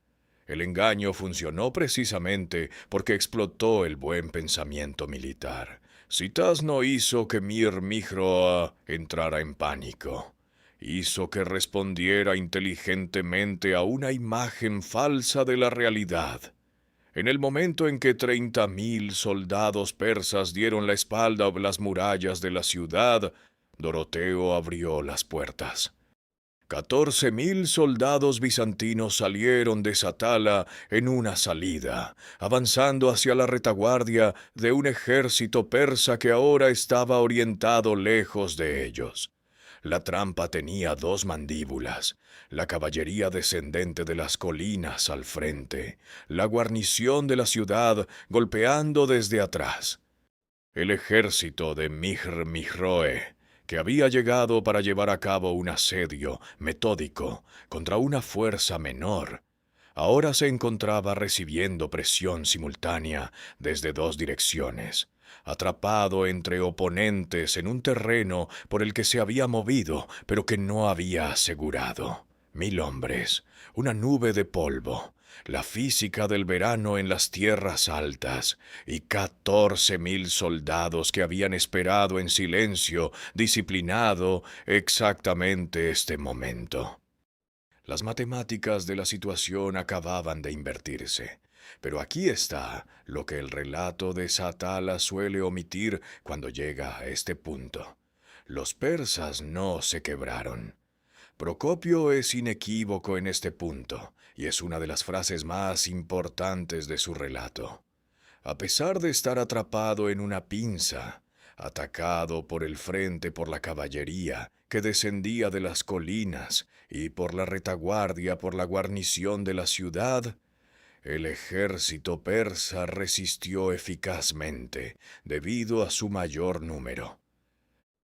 El engaño funcionó precisamente porque explotó el buen pensamiento militar. Sitaz no hizo que Mir-Mijroe entrara en pánico. Hizo que respondiera inteligentemente a una imagen falsa de la realidad. En el momento en que 30.000 soldados persas dieron la espalda a las murallas de la ciudad, Doroteo abrió las puertas. 14.000 soldados bizantinos salieron de Satala en una salida, avanzando hacia la retaguardia de un ejército persa que ahora estaba orientado lejos de ellos. La trampa tenía 2 mandíbulas, la caballería descendente de las colinas al frente, la guarnición de la ciudad golpeando desde atrás. El ejército de Mir-Mijroe, que había llegado para llevar a cabo un asedio metódico contra una fuerza menor, ahora se encontraba recibiendo presión simultánea desde 2 direcciones, atrapado entre oponentes en un terreno por el que se había movido, pero que no había asegurado. 1000 hombres, una nube de polvo, la física del verano en las tierras altas, y 14.000 soldados que habían esperado en silencio, disciplinado, exactamente este momento. Las matemáticas de la situación acababan de invertirse. Pero aquí está lo que el relato de Satala suele omitir cuando llega a este punto. Los persas no se quebraron. Procopio es inequívoco en este punto, y es una de las frases más importantes de su relato. A pesar de estar atrapado en una pinza, atacado por el frente por la caballería que descendía de las colinas y por la retaguardia por la guarnición de la ciudad, el ejército persa resistió eficazmente debido a su mayor número.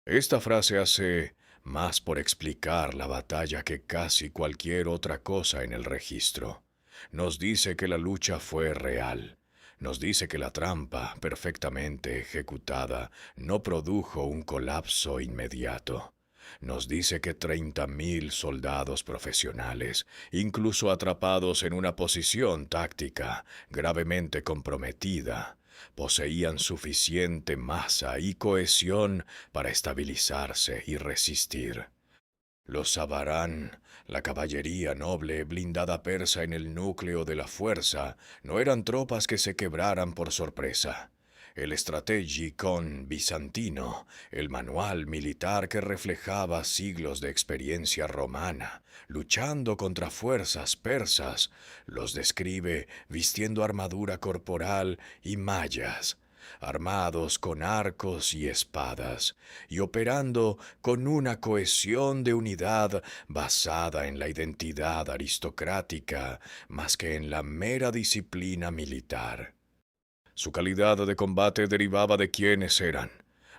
Esta frase hace más por explicar la batalla que casi cualquier otra cosa en el registro. Nos dice que la lucha fue real. Nos dice que la trampa, perfectamente ejecutada, no produjo un colapso inmediato. nos dice que 30.000 soldados profesionales, incluso atrapados en una posición táctica gravemente comprometida, poseían suficiente masa y cohesión para estabilizarse y resistir. Los Sabarán, la caballería noble blindada persa en el núcleo de la fuerza, no eran tropas que se quebraran por sorpresa. El Strategicon bizantino, el manual militar que reflejaba siglos de experiencia romana, luchando contra fuerzas persas, los describe vistiendo armadura corporal y mallas, armados con arcos y espadas, y operando con una cohesión de unidad basada en la identidad aristocrática más que en la mera disciplina militar. Su calidad de combate derivaba de quiénes eran,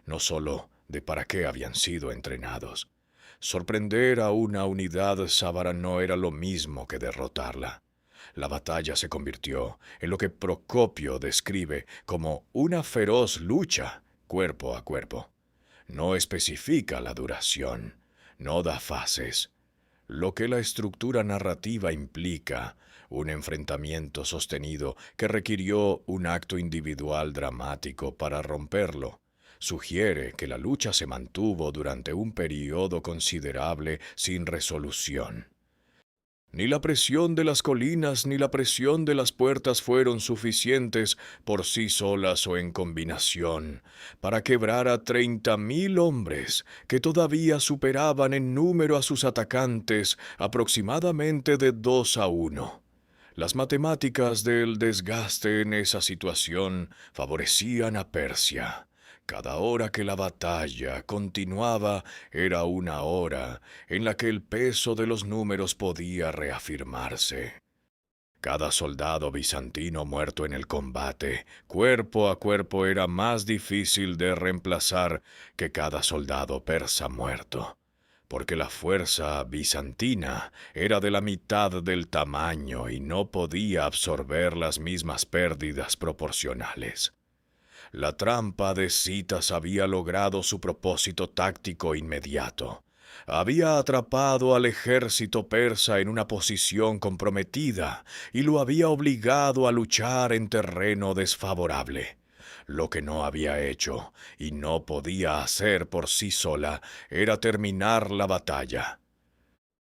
no sólo de para qué habían sido entrenados. Sorprender a una unidad sábara no era lo mismo que derrotarla. La batalla se convirtió en lo que Procopio describe como una feroz lucha cuerpo a cuerpo. No especifica la duración, no da fases. Lo que la estructura narrativa implica, un enfrentamiento sostenido que requirió un acto individual dramático para romperlo, sugiere que la lucha se mantuvo durante un periodo considerable sin resolución. Ni la presión de las colinas ni la presión de las puertas fueron suficientes por sí solas o en combinación para quebrar a 30.000 hombres que todavía superaban en número a sus atacantes aproximadamente de 2-1. Las matemáticas del desgaste en esa situación favorecían a Persia. Cada hora que la batalla continuaba era una hora en la que el peso de los números podía reafirmarse. Cada soldado bizantino muerto en el combate, cuerpo a cuerpo, era más difícil de reemplazar que cada soldado persa muerto, porque la fuerza bizantina era de la mitad del tamaño y no podía absorber las mismas pérdidas proporcionales. La trampa de Citas había logrado su propósito táctico inmediato. Había atrapado al ejército persa en una posición comprometida y lo había obligado a luchar en terreno desfavorable. Lo que no había hecho y no podía hacer por sí sola era terminar la batalla.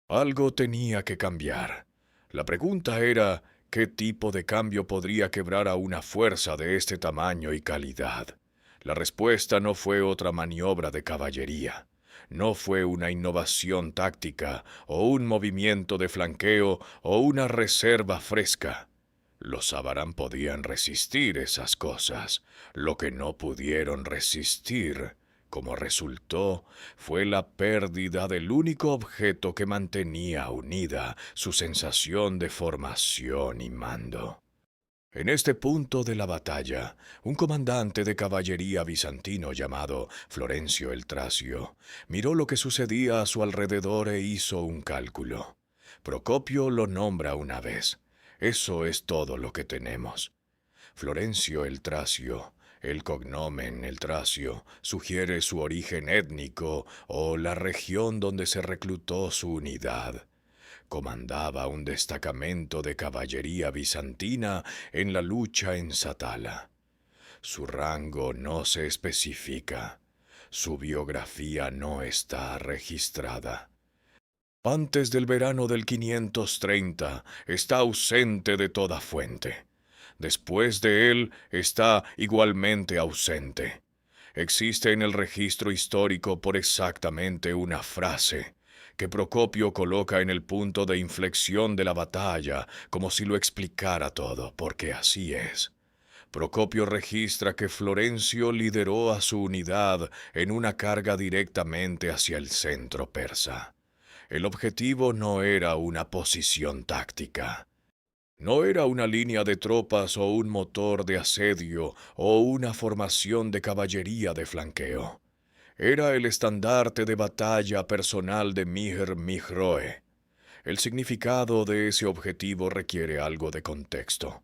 Algo tenía que cambiar. La pregunta era, ¿qué tipo de cambio podría quebrar a una fuerza de este tamaño y calidad? La respuesta no fue otra maniobra de caballería. No fue una innovación táctica, o un movimiento de flanqueo, o una reserva fresca. Los Sabarán podían resistir esas cosas. Lo que no pudieron resistir, como resultó, fue la pérdida del único objeto que mantenía unida su sensación de formación y mando. En este punto de la batalla, un comandante de caballería bizantino llamado Florencio el Tracio miró lo que sucedía a su alrededor e hizo un cálculo. Procopio lo nombra una vez. Eso es todo lo que tenemos. Florencio el Tracio, el cognomen el Tracio, sugiere su origen étnico o la región donde se reclutó su unidad. Comandaba un destacamento de caballería bizantina en la lucha en Satala. Su rango no se especifica. Su biografía no está registrada. Antes del verano del 530 está ausente de toda fuente. Después de él está igualmente ausente. Existe en el registro histórico por exactamente una frase que Procopio coloca en el punto de inflexión de la batalla, como si lo explicara todo, porque así es. Procopio registra que Florencio lideró a su unidad en una carga directamente hacia el centro persa. El objetivo no era una posición táctica. No era una línea de tropas o un motor de asedio o una formación de caballería de flanqueo. Era el estandarte de batalla personal de Mihr Mijroe. El significado de ese objetivo requiere algo de contexto.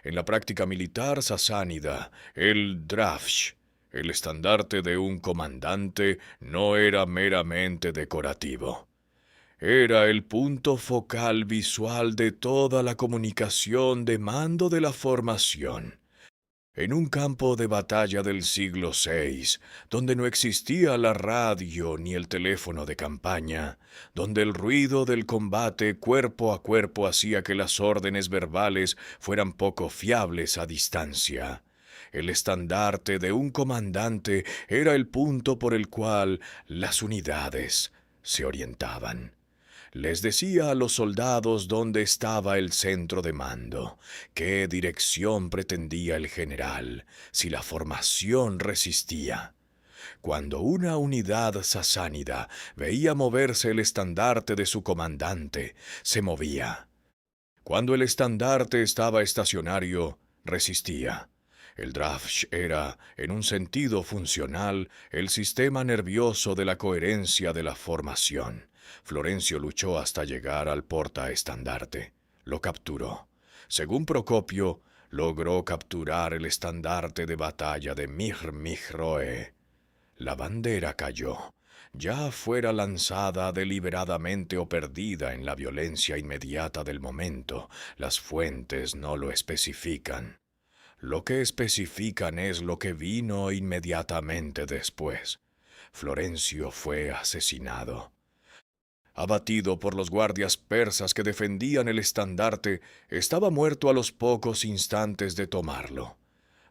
En la práctica militar sasánida, el drafsh, El estandarte de un comandante no era meramente decorativo. Era el punto focal visual de toda la comunicación de mando de la formación. En un campo de batalla del siglo VI, donde no existía la radio ni el teléfono de campaña, donde el ruido del combate cuerpo a cuerpo hacía que las órdenes verbales fueran poco fiables a distancia, el estandarte de un comandante era el punto por el cual las unidades se orientaban. Les decía a los soldados dónde estaba el centro de mando, qué dirección pretendía el general, si la formación resistía. Cuando una unidad sasánida veía moverse el estandarte de su comandante, se movía. Cuando el estandarte estaba estacionario, resistía. El drafsh era, en un sentido funcional, el sistema nervioso de la coherencia de la formación. Florencio luchó hasta llegar al portaestandarte. Lo capturó. Según Procopio, logró capturar el estandarte de batalla de Mihr-Mihroe. La bandera cayó, ya fuera lanzada deliberadamente o perdida en la violencia inmediata del momento. Las fuentes no lo especifican. Lo que especifican es lo que vino inmediatamente después. Florencio fue asesinado. Abatido por los guardias persas que defendían el estandarte, estaba muerto a los pocos instantes de tomarlo.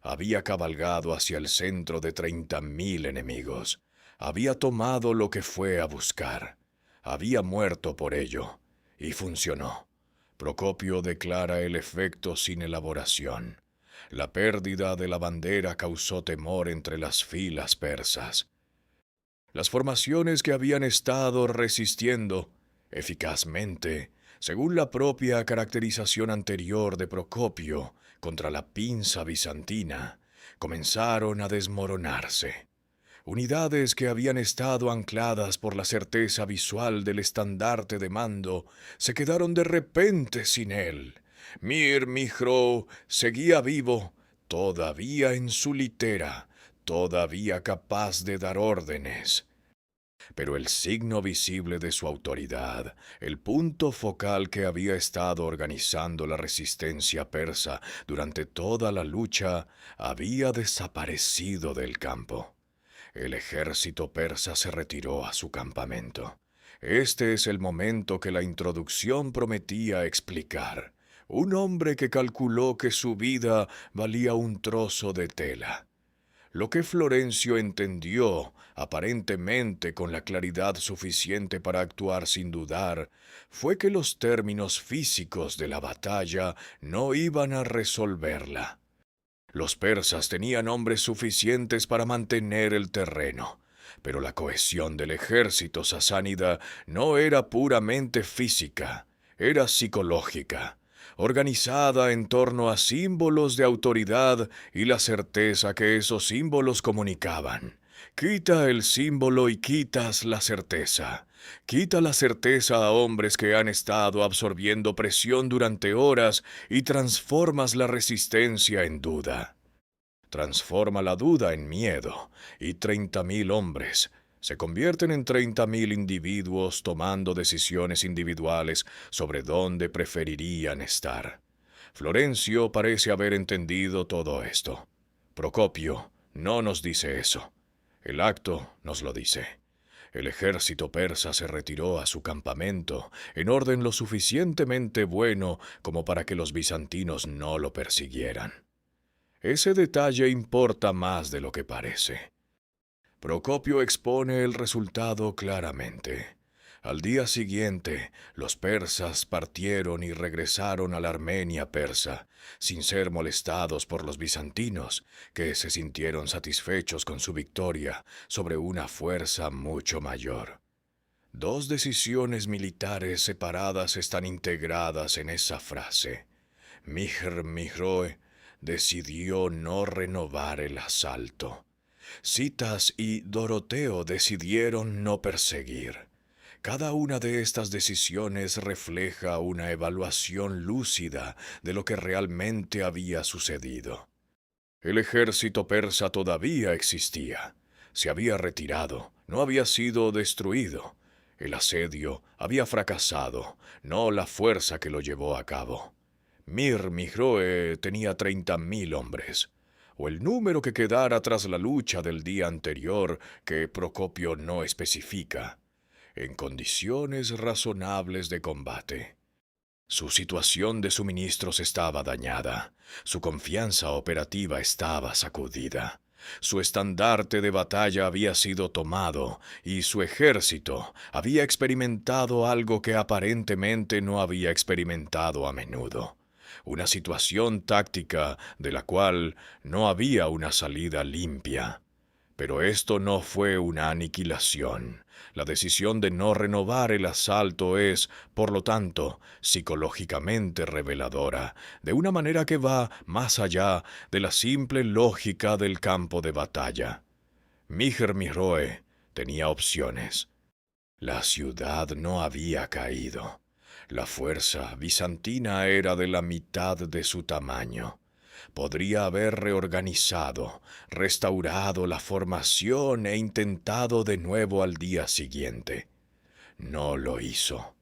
Había cabalgado hacia el centro de 30.000 enemigos. Había tomado lo que fue a buscar. Había muerto por ello. Y funcionó. Procopio declara el efecto sin elaboración. La pérdida de la bandera causó temor entre las filas persas. Las formaciones que habían estado resistiendo eficazmente, según la propia caracterización anterior de Procopio, contra la pinza bizantina, comenzaron a desmoronarse. Unidades que habían estado ancladas por la certeza visual del estandarte de mando se quedaron de repente sin él. Mir-Mihro seguía vivo, todavía en su litera, todavía capaz de dar órdenes. Pero el signo visible de su autoridad, el punto focal que había estado organizando la resistencia persa durante toda la lucha, había desaparecido del campo. El ejército persa se retiró a su campamento. Este es el momento que la introducción prometía explicar. Un hombre que calculó que su vida valía un trozo de tela. Lo que Florencio entendió, aparentemente con la claridad suficiente para actuar sin dudar, fue que los términos físicos de la batalla no iban a resolverla. Los persas tenían hombres suficientes para mantener el terreno, pero la cohesión del ejército sasánida no era puramente física, era psicológica, organizada en torno a símbolos de autoridad y la certeza que esos símbolos comunicaban. Quita el símbolo y quitas la certeza. Quita la certeza a hombres que han estado absorbiendo presión durante horas y transformas la resistencia en duda. Transforma la duda en miedo y 30.000 hombres se convierten en 30.000 individuos tomando decisiones individuales sobre dónde preferirían estar. Florencio parece haber entendido todo esto. Procopio no nos dice eso. El acto nos lo dice. El ejército persa se retiró a su campamento en orden lo suficientemente bueno como para que los bizantinos no lo persiguieran. Ese detalle importa más de lo que parece. Procopio expone el resultado claramente. Al día siguiente, los persas partieron y regresaron a la Armenia persa, sin ser molestados por los bizantinos, que se sintieron satisfechos con su victoria sobre una fuerza mucho mayor. Dos decisiones militares separadas están integradas en esa frase. Mihr-Mihroe decidió no renovar el asalto. Citas y Doroteo decidieron no perseguir. Cada una de estas decisiones refleja una evaluación lúcida de lo que realmente había sucedido. El ejército persa todavía existía. Se había retirado, no había sido destruido. El asedio había fracasado, no la fuerza que lo llevó a cabo. Mir Mihroe tenía 30.000 hombres, o el número que quedara tras la lucha del día anterior que Procopio no especifica, en condiciones razonables de combate. Su situación de suministros estaba dañada, su confianza operativa estaba sacudida, su estandarte de batalla había sido tomado y su ejército había experimentado algo que aparentemente no había experimentado a menudo. Una situación táctica de la cual no había una salida limpia. Pero esto no fue una aniquilación. La decisión de no renovar el asalto es, por lo tanto, psicológicamente reveladora, de una manera que va más allá de la simple lógica del campo de batalla. Mijer Mihroe tenía opciones. La ciudad no había caído. La fuerza bizantina era de la mitad de su tamaño. Podría haber reorganizado, restaurado la formación e intentado de nuevo al día siguiente. No lo hizo.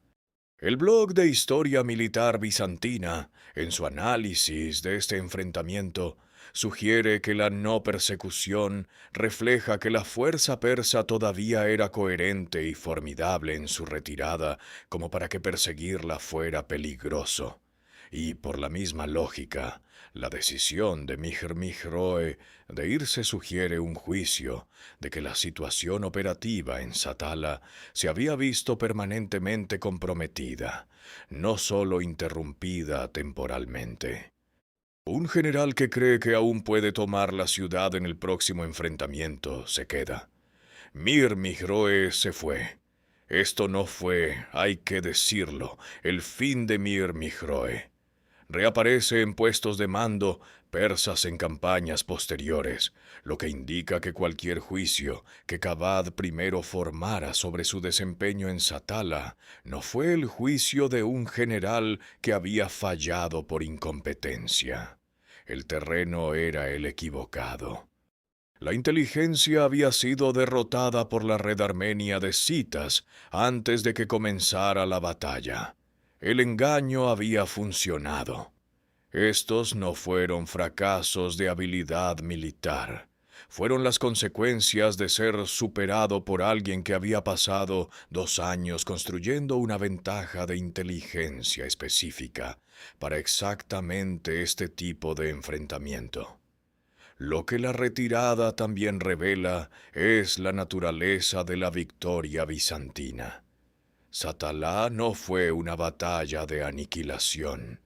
El blog de Historia Militar Bizantina, en su análisis de este enfrentamiento, sugiere que la no persecución refleja que la fuerza persa todavía era coherente y formidable en su retirada como para que perseguirla fuera peligroso. Y por la misma lógica, la decisión de Mijer Mihroe de irse sugiere un juicio de que la situación operativa en Satala se había visto permanentemente comprometida, no solo interrumpida temporalmente. Un general que cree que aún puede tomar la ciudad en el próximo enfrentamiento se queda. Mir Mihroe se fue. Esto no fue, hay que decirlo, el fin de Mir Mihroe. Reaparece en puestos de mando persas en campañas posteriores, lo que indica que cualquier juicio que Kabad primero formara sobre su desempeño en Satala no fue el juicio de un general que había fallado por incompetencia. El terreno era el equivocado. La inteligencia había sido derrotada por la red armenia de citas antes de que comenzara la batalla. El engaño había funcionado. Estos no fueron fracasos de habilidad militar. Fueron las consecuencias de ser superado por alguien que había pasado 2 años construyendo una ventaja de inteligencia específica para exactamente este tipo de enfrentamiento. Lo que la retirada también revela es la naturaleza de la victoria bizantina. Satala no fue una batalla de aniquilación.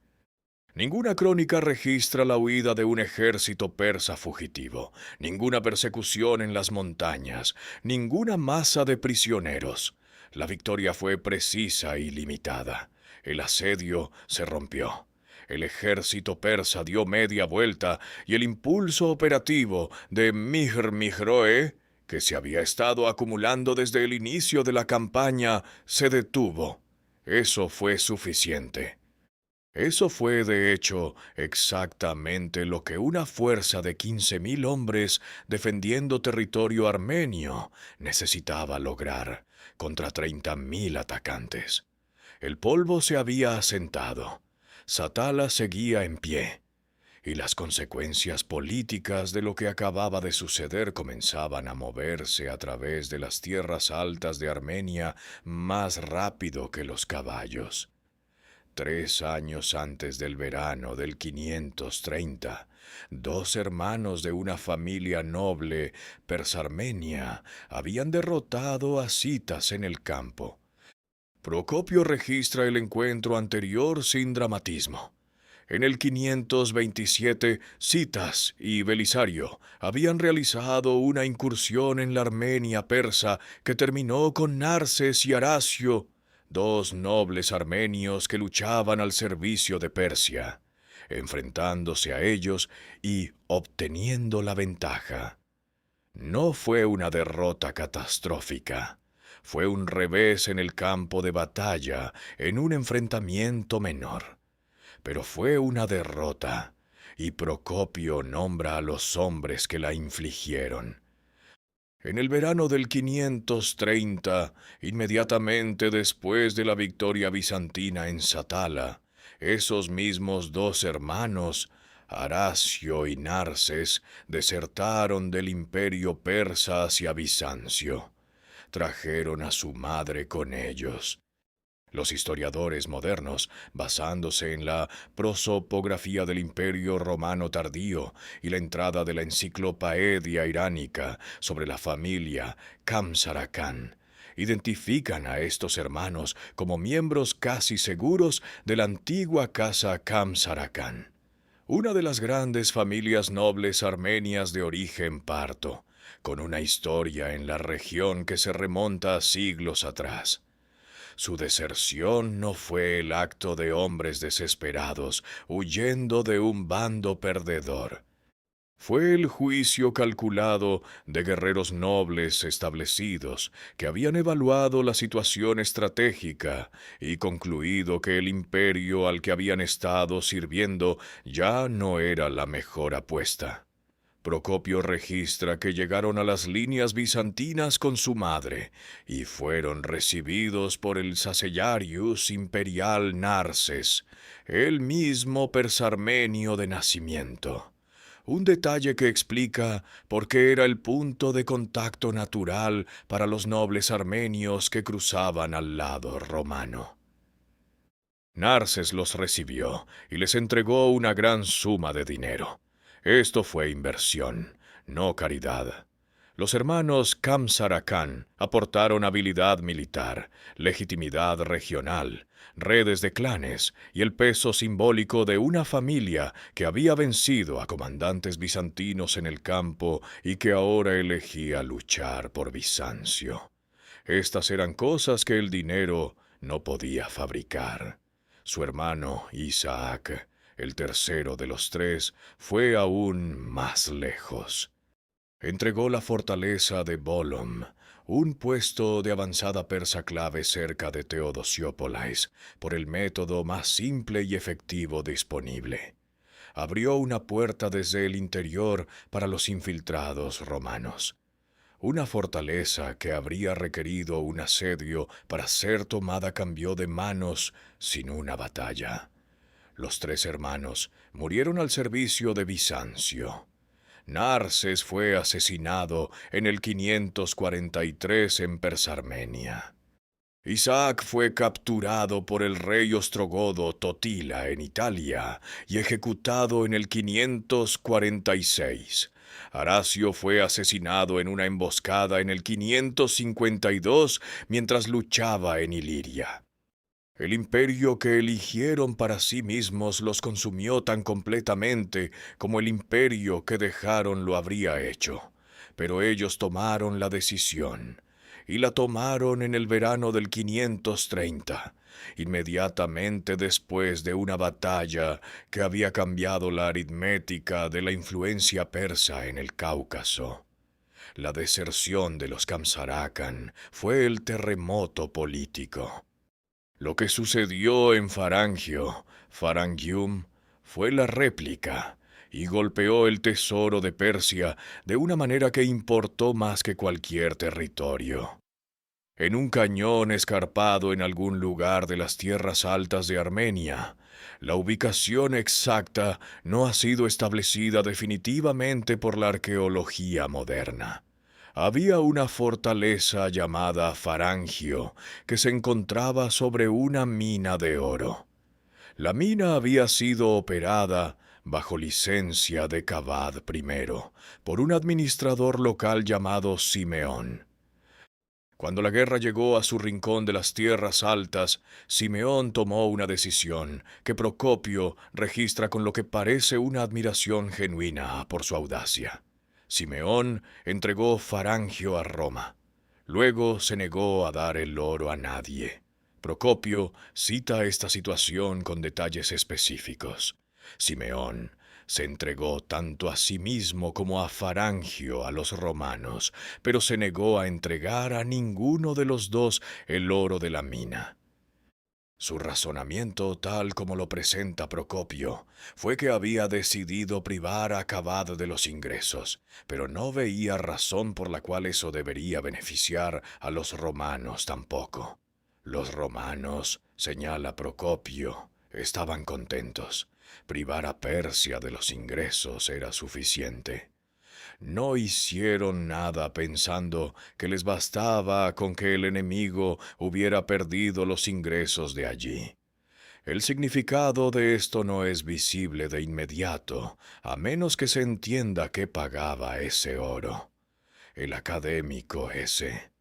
Ninguna crónica registra la huida de un ejército persa fugitivo, ninguna persecución en las montañas, ninguna masa de prisioneros. La victoria fue precisa y limitada. El asedio se rompió. El ejército persa dio media vuelta y el impulso operativo de Mijer Mihroe, que se había estado acumulando desde el inicio de la campaña, se detuvo. Eso fue suficiente. Eso fue, de hecho, exactamente lo que una fuerza de 15.000 hombres defendiendo territorio armenio necesitaba lograr contra 30.000 atacantes. El polvo se había asentado. Satala seguía en pie, y las consecuencias políticas de lo que acababa de suceder comenzaban a moverse a través de las tierras altas de Armenia más rápido que los caballos. 3 años antes del verano del 530, 2 hermanos de una familia noble persarmenia habían derrotado a citas en el campo. Procopio registra el encuentro anterior sin dramatismo. En el 527, Citas y Belisario habían realizado una incursión en la Armenia persa que terminó con Narses y Aracio, 2 nobles armenios que luchaban al servicio de Persia, enfrentándose a ellos y obteniendo la ventaja. No fue una derrota catastrófica. Fue un revés en el campo de batalla, en un enfrentamiento menor. Pero fue una derrota. y Procopio nombra a los hombres que la infligieron. En el verano del 530, inmediatamente después de la victoria bizantina en Satala, esos mismos dos hermanos, Aracio y Narses, desertaron del imperio persa hacia Bizancio. Trajeron a su madre con ellos. Los historiadores modernos, basándose en la prosopografía del Imperio Romano tardío y la entrada de la Enciclopaedia Iránica sobre la familia Kamsarakan, identifican a estos hermanos como miembros casi seguros de la antigua casa Kamsarakan, una de las grandes familias nobles armenias de origen parto, con una historia en la región que se remonta a siglos atrás. Su deserción no fue el acto de hombres desesperados huyendo de un bando perdedor. Fue el juicio calculado de guerreros nobles establecidos que habían evaluado la situación estratégica y concluido que el imperio al que habían estado sirviendo ya no era la mejor apuesta. Procopio registra que llegaron a las líneas bizantinas con su madre y fueron recibidos por el Sacellarius imperial Narses, el mismo persarmenio de nacimiento. Un detalle que explica por qué era el punto de contacto natural para los nobles armenios que cruzaban al lado romano. Narses los recibió y les entregó una gran suma de dinero. Esto fue inversión, no caridad. Los hermanos Kamsarakan aportaron habilidad militar, legitimidad regional, redes de clanes y el peso simbólico de una familia que había vencido a comandantes bizantinos en el campo y que ahora elegía luchar por Bizancio. Estas eran cosas que el dinero no podía fabricar. Su hermano Isaac, el tercero de los tres, fue aún más lejos. Entregó la fortaleza de Bolom, un puesto de avanzada persa clave cerca de Teodosiópolis, por el método más simple y efectivo disponible. Abrió una puerta desde el interior para los infiltrados romanos. Una fortaleza que habría requerido un asedio para ser tomada cambió de manos sin una batalla. Los tres hermanos murieron al servicio de Bizancio. Narses fue asesinado en el 543 en Persarmenia. Isaac fue capturado por el rey ostrogodo Totila en Italia y ejecutado en el 546. Aracio fue asesinado en una emboscada en el 552 mientras luchaba en Iliria. El imperio que eligieron para sí mismos los consumió tan completamente como el imperio que dejaron lo habría hecho. Pero ellos tomaron la decisión, y la tomaron en el verano del 530, inmediatamente después de una batalla que había cambiado la aritmética de la influencia persa en el Cáucaso. La deserción de los Kamsarakan fue el terremoto político. Lo que sucedió en Farangium, fue la réplica, y golpeó el tesoro de Persia de una manera que importó más que cualquier territorio. En un cañón escarpado en algún lugar de las tierras altas de Armenia, la ubicación exacta no ha sido establecida definitivamente por la arqueología moderna. Había una fortaleza llamada Farangio que se encontraba sobre una mina de oro. La mina había sido operada bajo licencia de Cavad I por un administrador local llamado Simeón. Cuando la guerra llegó a su rincón de las tierras altas, Simeón tomó una decisión que Procopio registra con lo que parece una admiración genuina por su audacia. Simeón entregó Farangio a Roma. Luego se negó a dar el oro a nadie. Procopio cita esta situación con detalles específicos. Simeón se entregó tanto a sí mismo como a Farangio a los romanos, pero se negó a entregar a ninguno de los dos el oro de la mina. Su razonamiento, tal como lo presenta Procopio, fue que había decidido privar a Acabad de los ingresos, pero no veía razón por la cual eso debería beneficiar a los romanos tampoco. Los romanos, señala Procopio, estaban contentos. Privar a Persia de los ingresos era suficiente. No hicieron nada pensando que les bastaba con que el enemigo hubiera perdido los ingresos de allí. El significado de esto no es visible de inmediato, a menos que se entienda qué pagaba ese oro. El académico ese.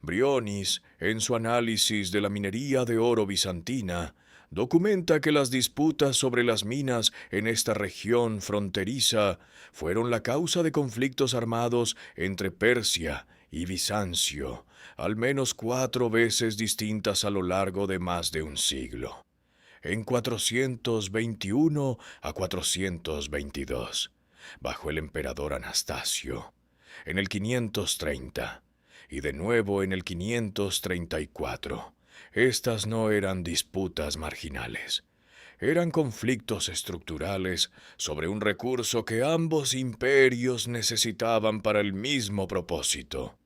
Brionis, en su análisis de la minería de oro bizantina, documenta que las disputas sobre las minas en esta región fronteriza fueron la causa de conflictos armados entre Persia y Bizancio, al menos 4 veces distintas a lo largo de más de un siglo. En 421 a 422, bajo el emperador Anastasio. En el 530, y de nuevo en el 534. Estas no eran disputas marginales. Eran conflictos estructurales sobre un recurso que ambos imperios necesitaban para el mismo propósito: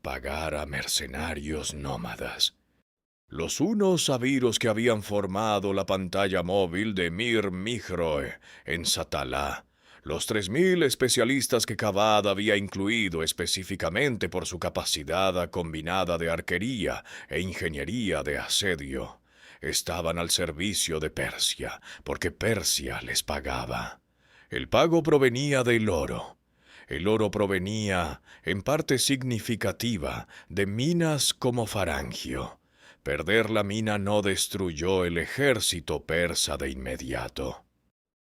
pagar a mercenarios nómadas. Los unos sabiros que habían formado la pantalla móvil de Mir Mihroe en Satalá, los 3000 especialistas que Cavad había incluido específicamente por su capacidad combinada de arquería e ingeniería de asedio, estaban al servicio de Persia, porque Persia les pagaba. El pago provenía del oro. El oro provenía, en parte significativa, de minas como Farangio. Perder la mina no destruyó el ejército persa de inmediato.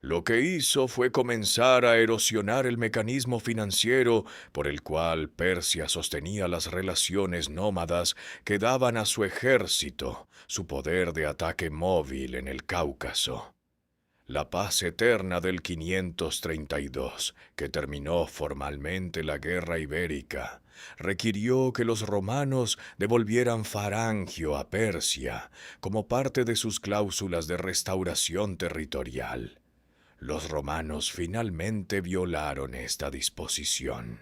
Lo que hizo fue comenzar a erosionar el mecanismo financiero por el cual Persia sostenía las relaciones nómadas que daban a su ejército su poder de ataque móvil en el Cáucaso. La paz eterna del 532, que terminó formalmente la guerra ibérica, requirió que los romanos devolvieran Farangio a Persia como parte de sus cláusulas de restauración territorial. Los romanos finalmente violaron esta disposición.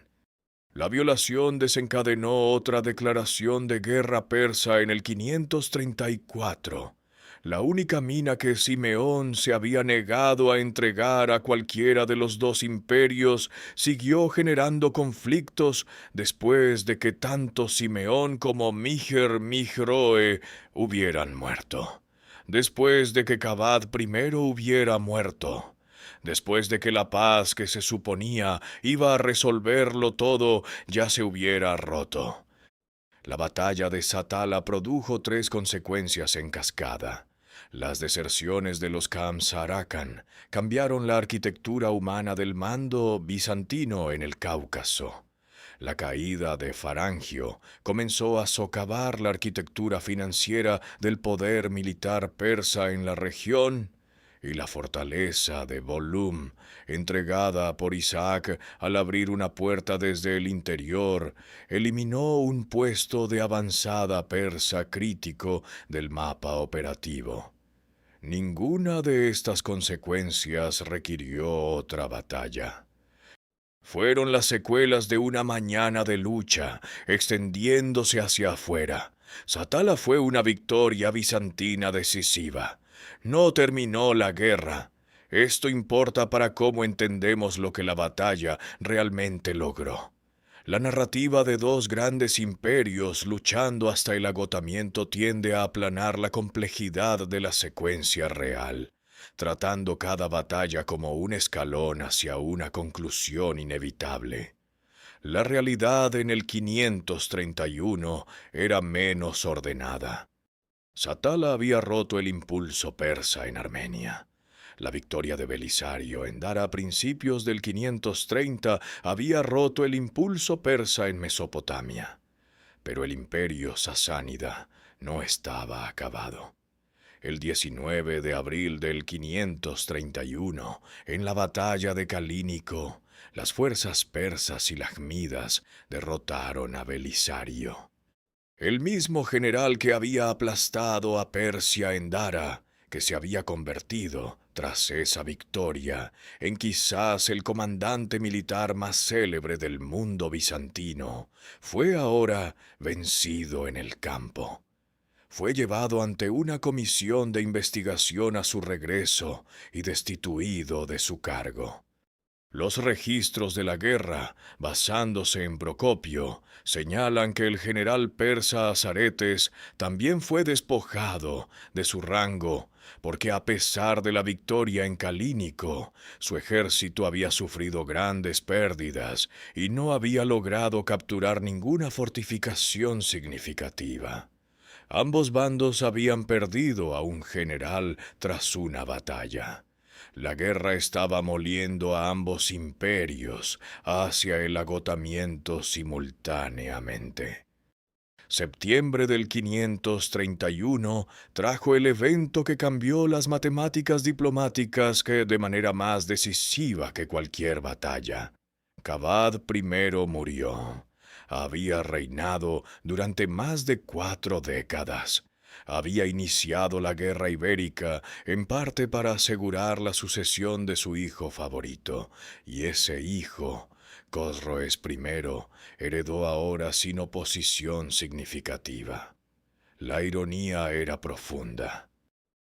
La violación desencadenó otra declaración de guerra persa en el 534. La única mina que Simeón se había negado a entregar a cualquiera de los dos imperios siguió generando conflictos después de que tanto Simeón como Miger Mihroe hubieran muerto. Después de que Cavad primero hubiera muerto. Después de que la paz que se suponía iba a resolverlo todo ya se hubiera roto. La batalla de Satala produjo 3 consecuencias en cascada. Las deserciones de los Kamsarakan cambiaron la arquitectura humana del mando bizantino en el Cáucaso. La caída de Farangio comenzó a socavar la arquitectura financiera del poder militar persa en la región, y la fortaleza de Volum, entregada por Isaac al abrir una puerta desde el interior, eliminó un puesto de avanzada persa crítico del mapa operativo. Ninguna de estas consecuencias requirió otra batalla. Fueron las secuelas de una mañana de lucha, extendiéndose hacia afuera. Satala fue una victoria bizantina decisiva. No terminó la guerra. Esto importa para cómo entendemos lo que la batalla realmente logró. La narrativa de 2 grandes imperios luchando hasta el agotamiento tiende a aplanar la complejidad de la secuencia real, tratando cada batalla como un escalón hacia una conclusión inevitable. La realidad en el 531 era menos ordenada. Satala había roto el impulso persa en Armenia. La victoria de Belisario en Dara a principios del 530 había roto el impulso persa en Mesopotamia. Pero el imperio sasánida no estaba acabado. El 19 de abril del 531, en la batalla de Calínico, las fuerzas persas y lajmidas derrotaron a Belisario. El mismo general que había aplastado a Persia en Dara, que se había convertido, tras esa victoria, en quizás el comandante militar más célebre del mundo bizantino, fue ahora vencido en el campo. Fue llevado ante una comisión de investigación a su regreso y destituido de su cargo. Los registros de la guerra, basándose en Procopio, señalan que el general persa Azaretes también fue despojado de su rango, porque a pesar de la victoria en Calínico, su ejército había sufrido grandes pérdidas y no había logrado capturar ninguna fortificación significativa. Ambos bandos habían perdido a un general tras una batalla. La guerra estaba moliendo a ambos imperios hacia el agotamiento simultáneamente. Septiembre del 531 trajo el evento que cambió las matemáticas diplomáticas que de manera más decisiva que cualquier batalla. Cavad I murió. Había reinado durante más de 4 décadas. Había iniciado la guerra ibérica en parte para asegurar la sucesión de su hijo favorito, y ese hijo, Cosroes I, heredó ahora sin oposición significativa. La ironía era profunda.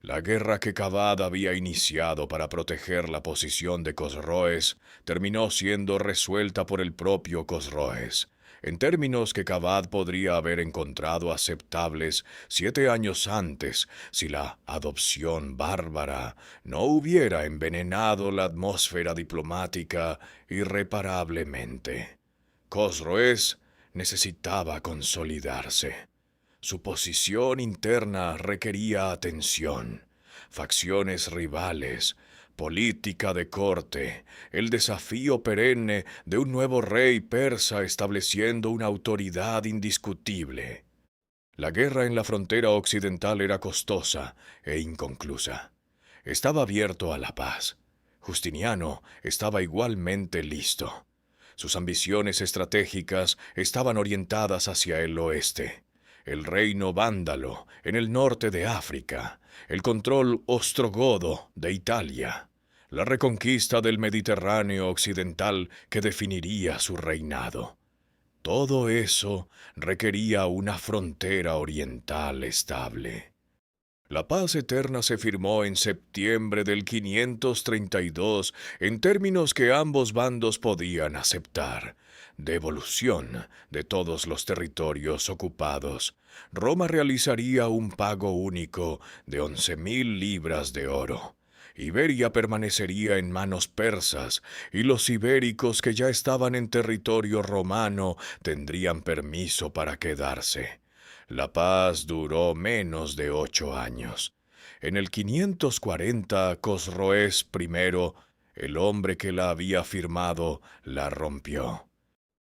La guerra que Cavad había iniciado para proteger la posición de Cosroes terminó siendo resuelta por el propio Cosroes, en términos que Cavad podría haber encontrado aceptables 7 años antes si la adopción bárbara no hubiera envenenado la atmósfera diplomática irreparablemente. Cosroes necesitaba consolidarse. Su posición interna requería atención, facciones rivales, política de corte, el desafío perenne de un nuevo rey persa estableciendo una autoridad indiscutible. La guerra en la frontera occidental era costosa e inconclusa. Estaba abierto a la paz. Justiniano estaba igualmente listo. Sus ambiciones estratégicas estaban orientadas hacia el oeste. El reino vándalo en el norte de África, el control ostrogodo de Italia, la reconquista del Mediterráneo occidental que definiría su reinado. Todo eso requería una frontera oriental estable. La paz eterna se firmó en septiembre del 532 en términos que ambos bandos podían aceptar. Devolución de todos los territorios ocupados. Roma realizaría un pago único de 11.000 libras de oro. Iberia permanecería en manos persas y los ibéricos que ya estaban en territorio romano tendrían permiso para quedarse. La paz duró menos de 8 años. En el 540, Cosroes I, el hombre que la había firmado, la rompió.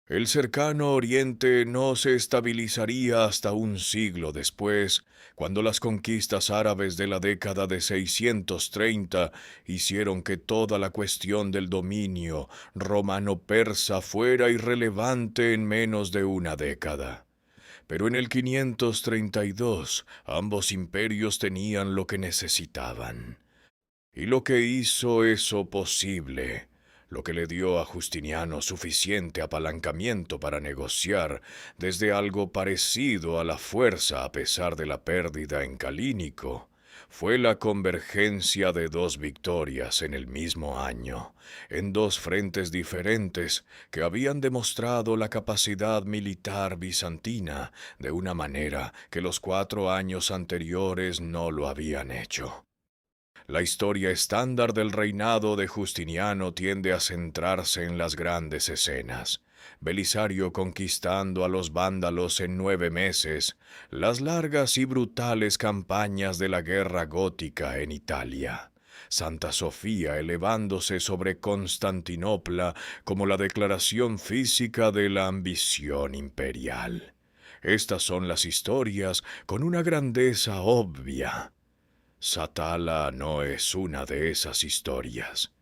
El cercano Oriente no se estabilizaría hasta un siglo después, cuando las conquistas árabes de la década de 630 hicieron que toda la cuestión del dominio romano-persa fuera irrelevante en menos de una década. Pero en el 532 ambos imperios tenían lo que necesitaban. Y lo que hizo eso posible, lo que le dio a Justiniano suficiente apalancamiento para negociar desde algo parecido a la fuerza a pesar de la pérdida en Calínico, fue la convergencia de 2 victorias en el mismo año, en 2 frentes diferentes que habían demostrado la capacidad militar bizantina de una manera que los 4 años anteriores no lo habían hecho. La historia estándar del reinado de Justiniano tiende a centrarse en las grandes escenas. Belisario conquistando a los vándalos en 9 meses, las largas y brutales campañas de la guerra gótica en Italia, Santa Sofía elevándose sobre Constantinopla como la declaración física de la ambición imperial. Estas son las historias con una grandeza obvia. Satala no es una de esas historias.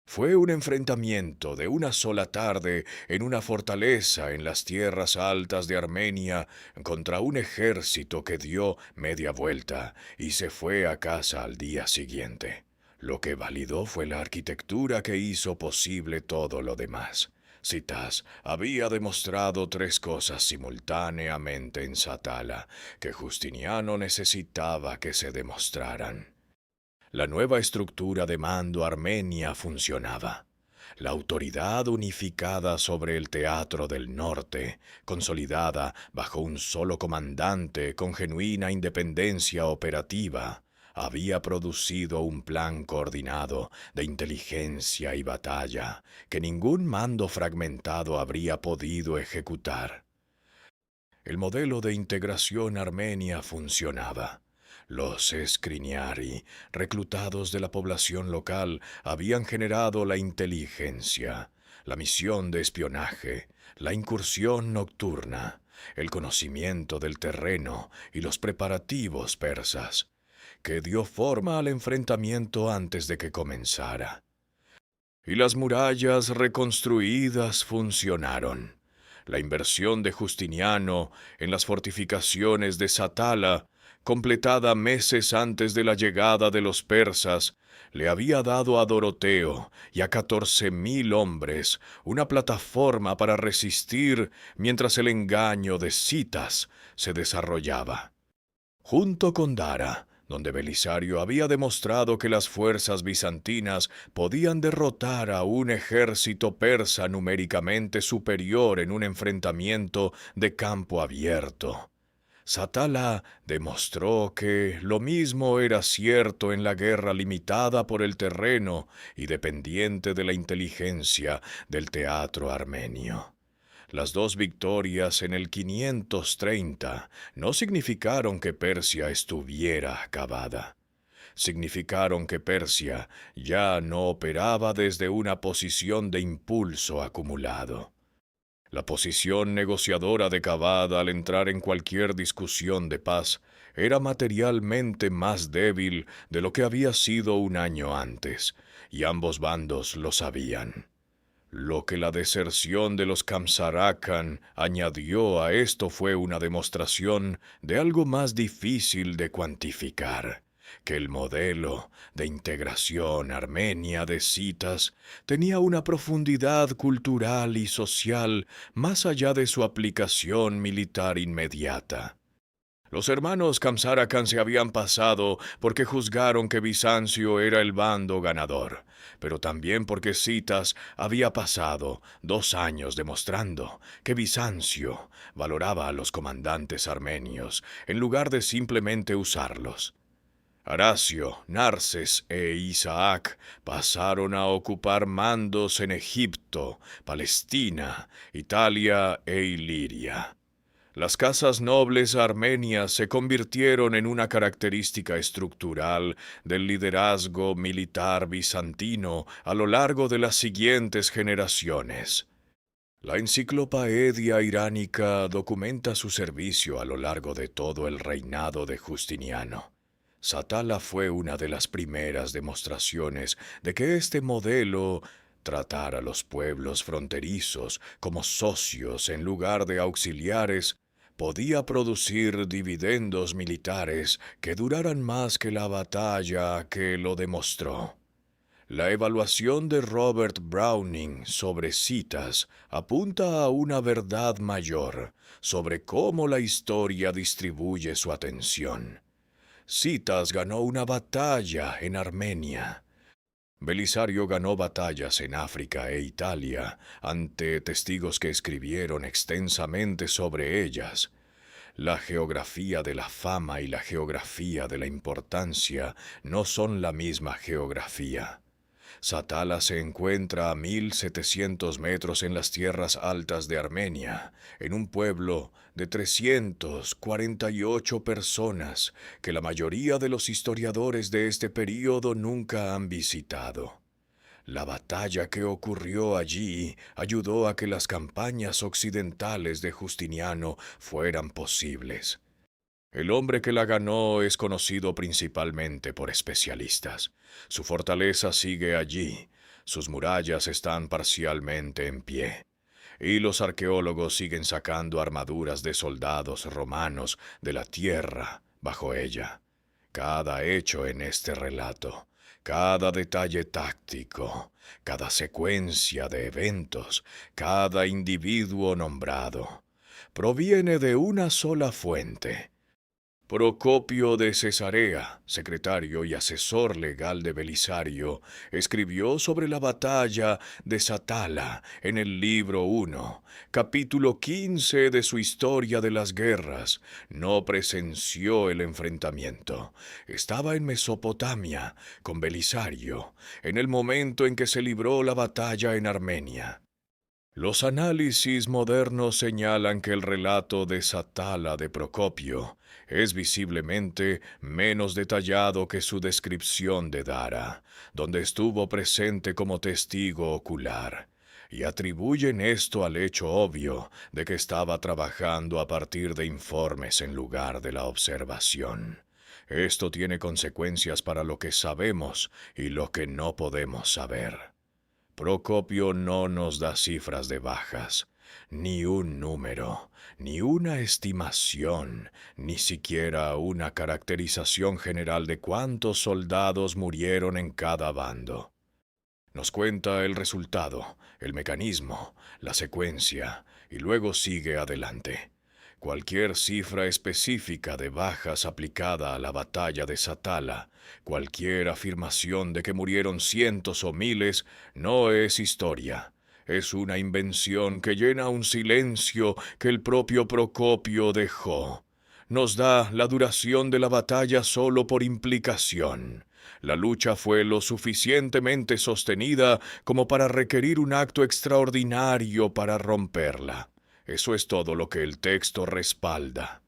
Fue un enfrentamiento de una sola tarde en una fortaleza en las tierras altas de Armenia contra un ejército que dio media vuelta y se fue a casa al día siguiente. Lo que validó fue la arquitectura que hizo posible todo lo demás. Citas había demostrado tres cosas simultáneamente en Satala que Justiniano necesitaba que se demostraran. La nueva estructura de mando armenia funcionaba. La autoridad unificada sobre el teatro del norte, consolidada bajo un solo comandante con genuina independencia operativa, había producido un plan coordinado de inteligencia y batalla que ningún mando fragmentado habría podido ejecutar. El modelo de integración armenia funcionaba. Los Escriniari, reclutados de la población local, habían generado la inteligencia, la misión de espionaje, la incursión nocturna, el conocimiento del terreno y los preparativos persas, que dio forma al enfrentamiento antes de que comenzara. Y las murallas reconstruidas funcionaron. La inversión de Justiniano en las fortificaciones de Satala, completada meses antes de la llegada de los persas, le había dado a Doroteo y a 14,000 hombres una plataforma para resistir mientras el engaño de Citas se desarrollaba. Junto con Dara, donde Belisario había demostrado que las fuerzas bizantinas podían derrotar a un ejército persa numéricamente superior en un enfrentamiento de campo abierto. Satala demostró que lo mismo era cierto en la guerra limitada por el terreno y dependiente de la inteligencia del teatro armenio. Las dos victorias en el 530 no significaron que Persia estuviera acabada. Significaron que Persia ya no operaba desde una posición de impulso acumulado. La posición negociadora de Cavad al entrar en cualquier discusión de paz era materialmente más débil de lo que había sido un año antes, y ambos bandos lo sabían. Lo que la deserción de los Kamsarakan añadió a esto fue una demostración de algo más difícil de cuantificar, que el modelo de integración armenia de Citas tenía una profundidad cultural y social más allá de su aplicación militar inmediata. Los hermanos Kamsarakan se habían pasado porque juzgaron que Bizancio era el bando ganador, pero también porque Citas había pasado 2 años demostrando que Bizancio valoraba a los comandantes armenios en lugar de simplemente usarlos. Aracio, Narses e Isaac pasaron a ocupar mandos en Egipto, Palestina, Italia e Iliria. Las casas nobles armenias se convirtieron en una característica estructural del liderazgo militar bizantino a lo largo de las siguientes generaciones. La enciclopedia iránica documenta su servicio a lo largo de todo el reinado de Justiniano. Satala fue una de las primeras demostraciones de que este modelo tratar a los pueblos fronterizos como socios en lugar de auxiliares podía producir dividendos militares que duraran más que la batalla que lo demostró. La evaluación de Robert Browning sobre Citas apunta a una verdad mayor sobre cómo la historia distribuye su atención. Citas ganó una batalla en Armenia. Belisario ganó batallas en África e Italia ante testigos que escribieron extensamente sobre ellas. La geografía de la fama y la geografía de la importancia no son la misma geografía. Satala se encuentra a 1,700 metros en las tierras altas de Armenia, en un pueblo de 348 personas que la mayoría de los historiadores de este período nunca han visitado. La batalla que ocurrió allí ayudó a que las campañas occidentales de Justiniano fueran posibles. El hombre que la ganó es conocido principalmente por especialistas. Su fortaleza sigue allí. Sus murallas están parcialmente en pie, y los arqueólogos siguen sacando armaduras de soldados romanos de la tierra bajo ella. Cada hecho en este relato, cada detalle táctico, cada secuencia de eventos, cada individuo nombrado, proviene de una sola fuente. Procopio de Cesarea, secretario y asesor legal de Belisario, escribió sobre la batalla de Satala en el libro 1, capítulo 15 de su Historia de las Guerras. No presenció el enfrentamiento. Estaba en Mesopotamia con Belisario, en el momento en que se libró la batalla en Armenia. Los análisis modernos señalan que el relato de Satala de Procopio es visiblemente menos detallado que su descripción de Dara, donde estuvo presente como testigo ocular, y atribuyen esto al hecho obvio de que estaba trabajando a partir de informes en lugar de la observación. Esto tiene consecuencias para lo que sabemos y lo que no podemos saber. Procopio no nos da cifras de bajas, ni un número, ni una estimación, ni siquiera una caracterización general de cuántos soldados murieron en cada bando. Nos cuenta el resultado, el mecanismo, la secuencia, y luego sigue adelante. Cualquier cifra específica de bajas aplicada a la batalla de Satala, cualquier afirmación de que murieron cientos o miles, no es historia. Es una invención que llena un silencio que el propio Procopio dejó. Nos da la duración de la batalla solo por implicación. La lucha fue lo suficientemente sostenida como para requerir un acto extraordinario para romperla. Eso es todo lo que el texto respalda.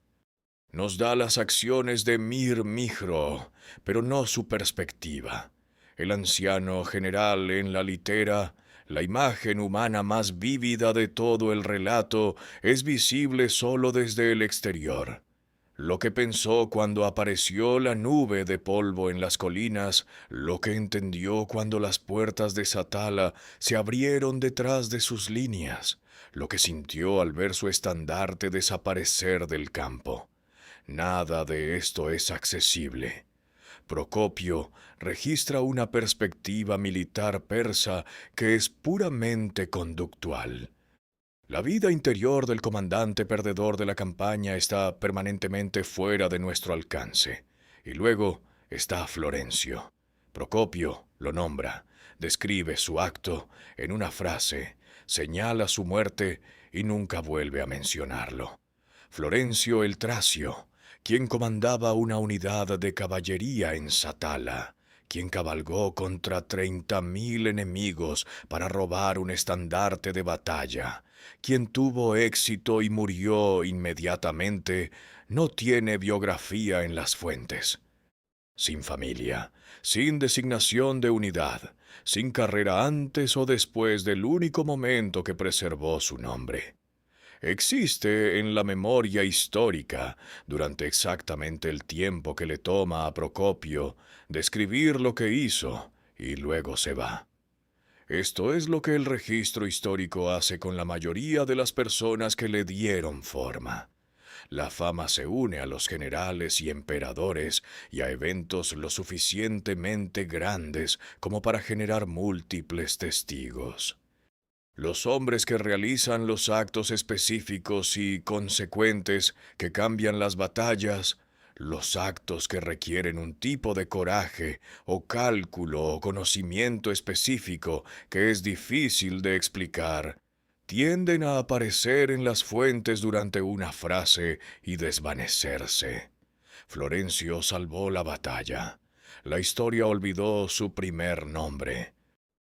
Nos da las acciones de Mir Mihro, pero no su perspectiva. El anciano general en la litera, la imagen humana más vívida de todo el relato, es visible solo desde el exterior. Lo que pensó cuando apareció la nube de polvo en las colinas, lo que entendió cuando las puertas de Satala se abrieron detrás de sus líneas, lo que sintió al ver su estandarte desaparecer del campo. Nada de esto es accesible. Procopio registra una perspectiva militar persa que es puramente conductual. La vida interior del comandante perdedor de la campaña está permanentemente fuera de nuestro alcance. Y luego está Florencio. Procopio lo nombra, describe su acto en una frase, señala su muerte y nunca vuelve a mencionarlo. Florencio el Tracio, quien comandaba una unidad de caballería en Satala, quien cabalgó contra 30.000 enemigos para robar un estandarte de batalla, quien tuvo éxito y murió inmediatamente, no tiene biografía en las fuentes. Sin familia, sin designación de unidad, sin carrera antes o después del único momento que preservó su nombre. Existe en la memoria histórica, durante exactamente el tiempo que le toma a Procopio describir lo que hizo, y luego se va. Esto es lo que el registro histórico hace con la mayoría de las personas que le dieron forma. La fama se une a los generales y emperadores y a eventos lo suficientemente grandes como para generar múltiples testigos. Los hombres que realizan los actos específicos y consecuentes que cambian las batallas, los actos que requieren un tipo de coraje o cálculo o conocimiento específico que es difícil de explicar, tienden a aparecer en las fuentes durante una frase y desvanecerse. Florencio salvó la batalla. La historia olvidó su primer nombre.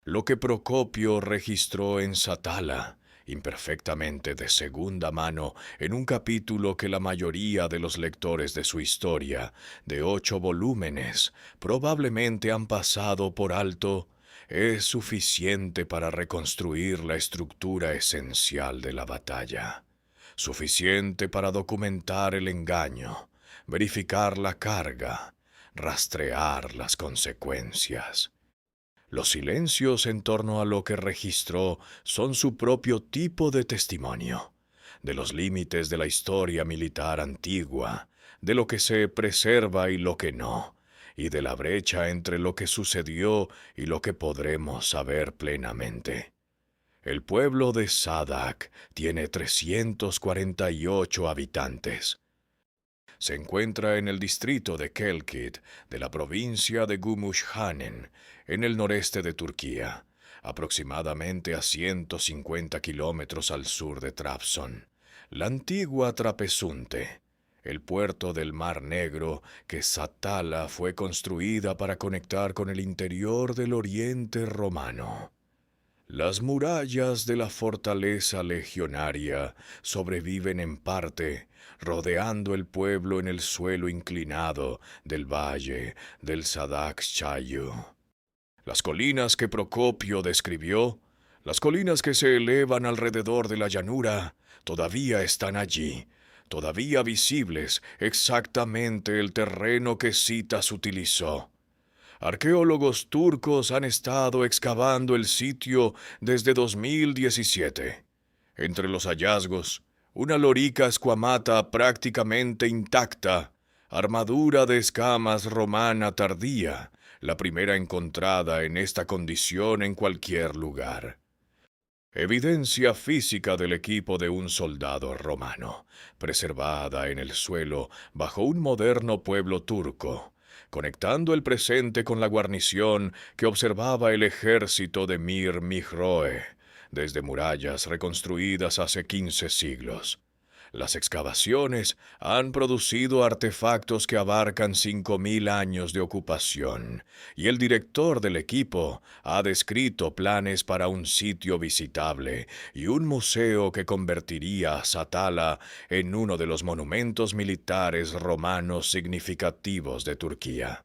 Lo que Procopio registró en Satala, imperfectamente de segunda mano, en un capítulo que la mayoría de los lectores de su historia, de 8 volúmenes, probablemente han pasado por alto, es suficiente para reconstruir la estructura esencial de la batalla. Suficiente para documentar el engaño, verificar la carga, rastrear las consecuencias. Los silencios en torno a lo que registró son su propio tipo de testimonio, de los límites de la historia militar antigua, de lo que se preserva y lo que no, y de la brecha entre lo que sucedió y lo que podremos saber plenamente. El pueblo de Sadak tiene 348 habitantes. Se encuentra en el distrito de Kelkit de la provincia de Gümüşhane, en el noreste de Turquía, aproximadamente a 150 kilómetros al sur de Trabzon. La antigua Trapesunte, el puerto del Mar Negro que Satala fue construida para conectar con el interior del Oriente Romano. Las murallas de la fortaleza legionaria sobreviven en parte, rodeando el pueblo en el suelo inclinado del valle del Sadakçayu. Las colinas que Procopio describió, las colinas que se elevan alrededor de la llanura, todavía están allí, todavía visibles, exactamente el terreno que Citas utilizó. Arqueólogos turcos han estado excavando el sitio desde 2017. Entre los hallazgos, una lorica escuamata prácticamente intacta, armadura de escamas romana tardía, la primera encontrada en esta condición en cualquier lugar. Evidencia física del equipo de un soldado romano, preservada en el suelo bajo un moderno pueblo turco, conectando el presente con la guarnición que observaba el ejército de Mir Mihroe, desde murallas reconstruidas hace 15 siglos. Las excavaciones han producido artefactos que abarcan 5.000 años de ocupación, y el director del equipo ha descrito planes para un sitio visitable y un museo que convertiría a Satala en uno de los monumentos militares romanos significativos de Turquía.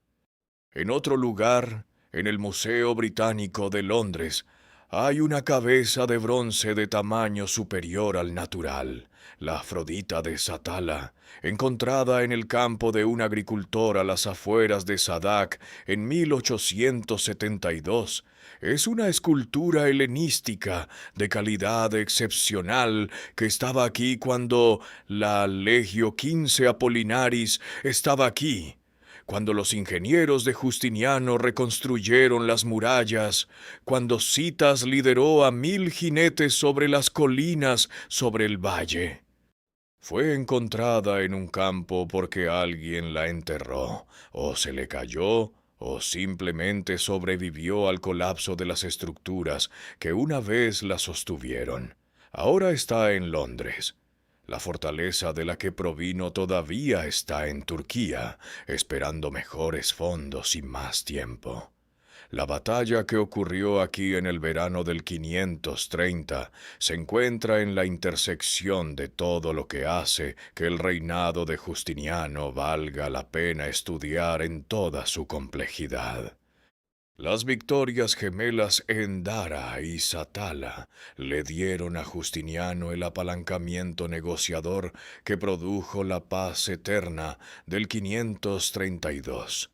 En otro lugar, en el Museo Británico de Londres, hay una cabeza de bronce de tamaño superior al natural, la Afrodita de Satala, encontrada en el campo de un agricultor a las afueras de Sadak en 1872. Es una escultura helenística de calidad excepcional que estaba aquí cuando la Legio XV Apolinaris estaba aquí, cuando los ingenieros de Justiniano reconstruyeron las murallas, cuando Citas lideró a 1.000 jinetes sobre las colinas sobre el valle. Fue encontrada en un campo porque alguien la enterró, o se le cayó, o simplemente sobrevivió al colapso de las estructuras que una vez la sostuvieron. Ahora está en Londres. La fortaleza de la que provino todavía está en Turquía, esperando mejores fondos y más tiempo. La batalla que ocurrió aquí en el verano del 530 se encuentra en la intersección de todo lo que hace que el reinado de Justiniano valga la pena estudiar en toda su complejidad. Las victorias gemelas en Dara y Satala le dieron a Justiniano el apalancamiento negociador que produjo la paz eterna del 532.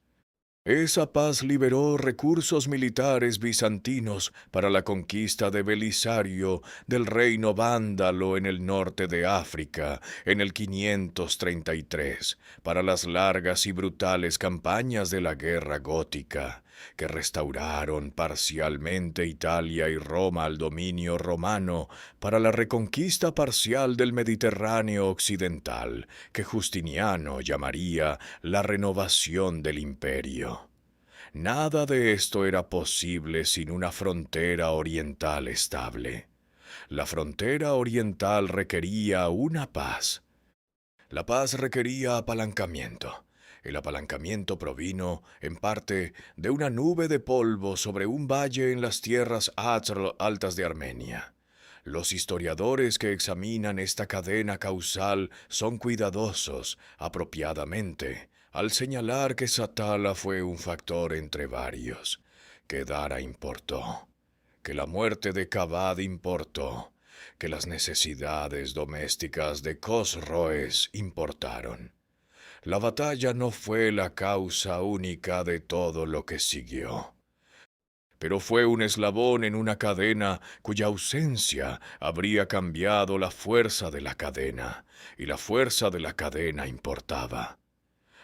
Esa paz liberó recursos militares bizantinos para la conquista de Belisario del reino vándalo en el norte de África en el 533, para las largas y brutales campañas de la guerra gótica, que restauraron parcialmente Italia y Roma al dominio romano, para la reconquista parcial del Mediterráneo occidental, que Justiniano llamaría la renovación del imperio. Nada de esto era posible sin una frontera oriental estable. La frontera oriental requería una paz. La paz requería apalancamiento. El apalancamiento provino, en parte, de una nube de polvo sobre un valle en las tierras Azr altas de Armenia. Los historiadores que examinan esta cadena causal son cuidadosos, apropiadamente, al señalar que Satala fue un factor entre varios, que Dara importó, que la muerte de Kabad importó, que las necesidades domésticas de Cosroes importaron. La batalla no fue la causa única de todo lo que siguió. pero fue un eslabón en una cadena cuya ausencia habría cambiado la fuerza de la cadena, y la fuerza de la cadena importaba.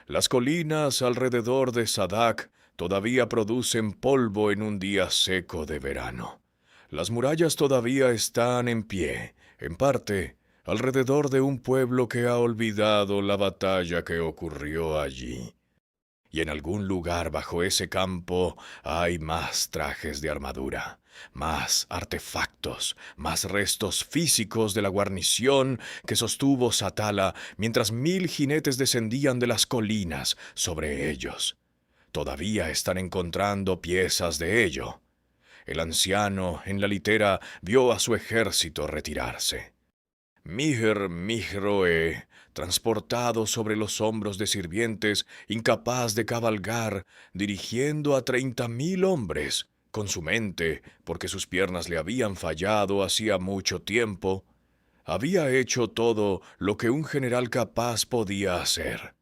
Las colinas alrededor de Sadak todavía producen polvo en un día seco de verano. Las murallas todavía están en pie, en parte, alrededor de un pueblo que ha olvidado la batalla que ocurrió allí. Y en algún lugar bajo ese campo hay más trajes de armadura, más artefactos, más restos físicos de la guarnición que sostuvo Satala mientras 1000 jinetes descendían de las colinas sobre ellos. Todavía están encontrando piezas de ello. El anciano en la litera vio a su ejército retirarse. Miher Mihroe, transportado sobre los hombros de sirvientes, incapaz de cabalgar, dirigiendo a 30.000 hombres, con su mente, porque sus piernas le habían fallado hacía mucho tiempo, había hecho todo lo que un general capaz podía hacer.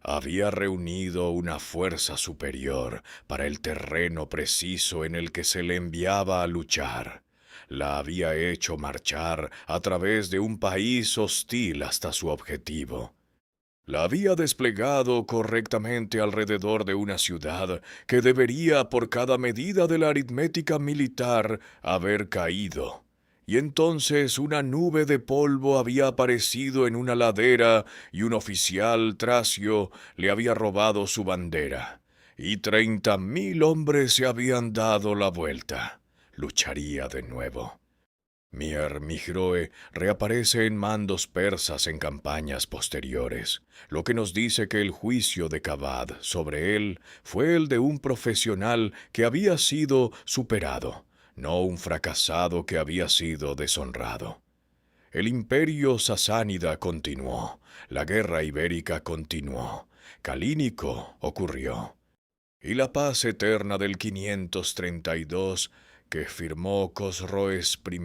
Había reunido una fuerza superior para el terreno preciso en el que se le enviaba a luchar. La había hecho marchar a través de un país hostil hasta su objetivo. La había desplegado correctamente alrededor de una ciudad que debería, por cada medida de la aritmética militar, haber caído. Y entonces una nube de polvo había aparecido en una ladera y un oficial tracio le había robado su bandera. Y 30.000 hombres se habían dado la vuelta. Lucharía de nuevo. Mier Mihroe reaparece en mandos persas en campañas posteriores, lo que nos dice que el juicio de Kabad sobre él fue el de un profesional que había sido superado, no un fracasado que había sido deshonrado. El imperio sasánida continuó, la guerra ibérica continuó, Calínico ocurrió. Y la paz eterna del 532 que firmó Cosroes I,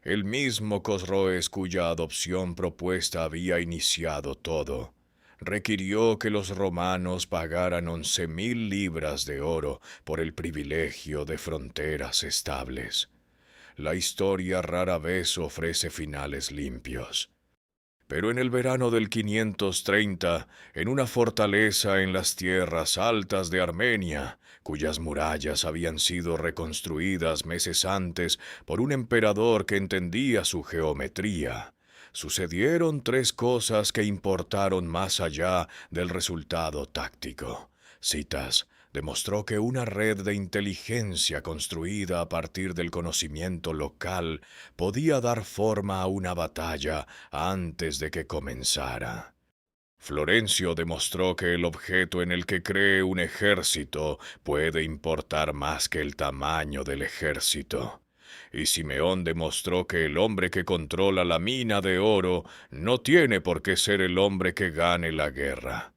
el mismo Cosroes cuya adopción propuesta había iniciado todo, requirió que los romanos pagaran 11.000 libras de oro por el privilegio de fronteras estables. La historia rara vez ofrece finales limpios. Pero en el verano del 530, en una fortaleza en las tierras altas de Armenia, cuyas murallas habían sido reconstruidas meses antes por un emperador que entendía su geometría, sucedieron 3 cosas que importaron más allá del resultado táctico. Citas: demostró que una red de inteligencia construida a partir del conocimiento local podía dar forma a una batalla antes de que comenzara. Florencio demostró que el objeto en el que cree un ejército puede importar más que el tamaño del ejército. Y Simeón demostró que el hombre que controla la mina de oro no tiene por qué ser el hombre que gane la guerra.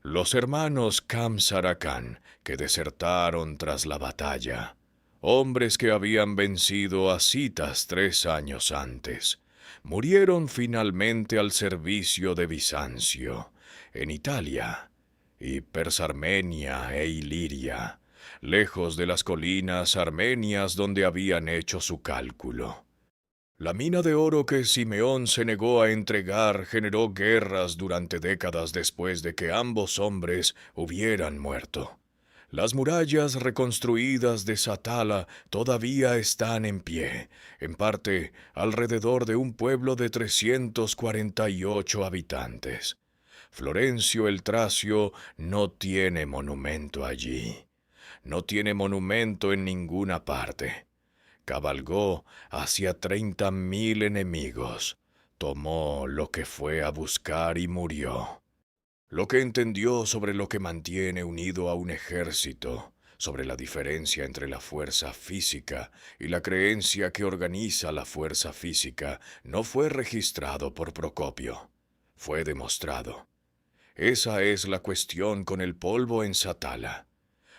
Los hermanos Kamsarakan, que desertaron tras la batalla, hombres que habían vencido a Citas 3 años antes, murieron finalmente al servicio de Bizancio, en Italia, y Persarmenia e Iliria, lejos de las colinas armenias donde habían hecho su cálculo. La mina de oro que Simeón se negó a entregar generó guerras durante décadas después de que ambos hombres hubieran muerto. Las murallas reconstruidas de Satala todavía están en pie, en parte alrededor de un pueblo de 348 habitantes. Florencio el Tracio no tiene monumento allí. No tiene monumento en ninguna parte. Cabalgó hacia 30.000 enemigos, tomó lo que fue a buscar y murió. Lo que entendió sobre lo que mantiene unido a un ejército, sobre la diferencia entre la fuerza física y la creencia que organiza la fuerza física, no fue registrado por Procopio, fue demostrado. Esa es la cuestión con el polvo en Satala.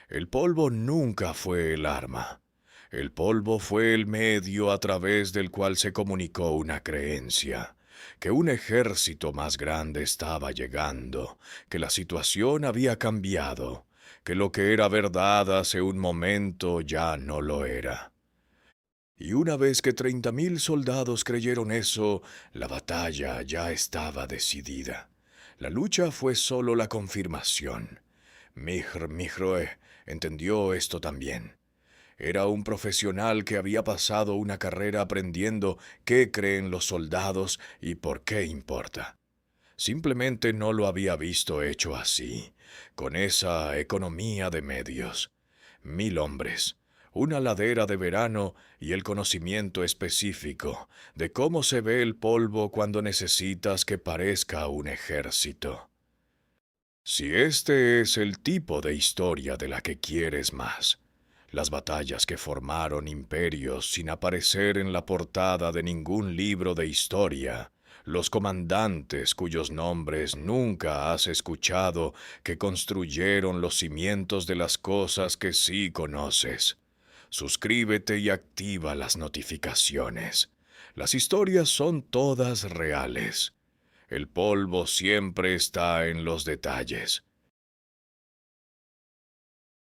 El polvo nunca fue el arma. El polvo fue el medio a través del cual se comunicó una creencia, que un ejército más grande estaba llegando, que la situación había cambiado, que lo que era verdad hace un momento ya no lo era. Y una vez que 30.000 soldados creyeron eso, la batalla ya estaba decidida. La lucha fue solo la confirmación. Mihroe entendió esto también. Era un profesional que había pasado una carrera aprendiendo qué creen los soldados y por qué importa. Simplemente no lo había visto hecho así, con esa economía de medios. 1.000 hombres, una ladera de verano y el conocimiento específico de cómo se ve el polvo cuando necesitas que parezca un ejército. Si este es el tipo de historia de la que quieres más, las batallas que formaron imperios sin aparecer en la portada de ningún libro de historia, los comandantes cuyos nombres nunca has escuchado que construyeron los cimientos de las cosas que sí conoces. Suscríbete y activa las notificaciones. Las historias son todas reales. El polvo siempre está en los detalles.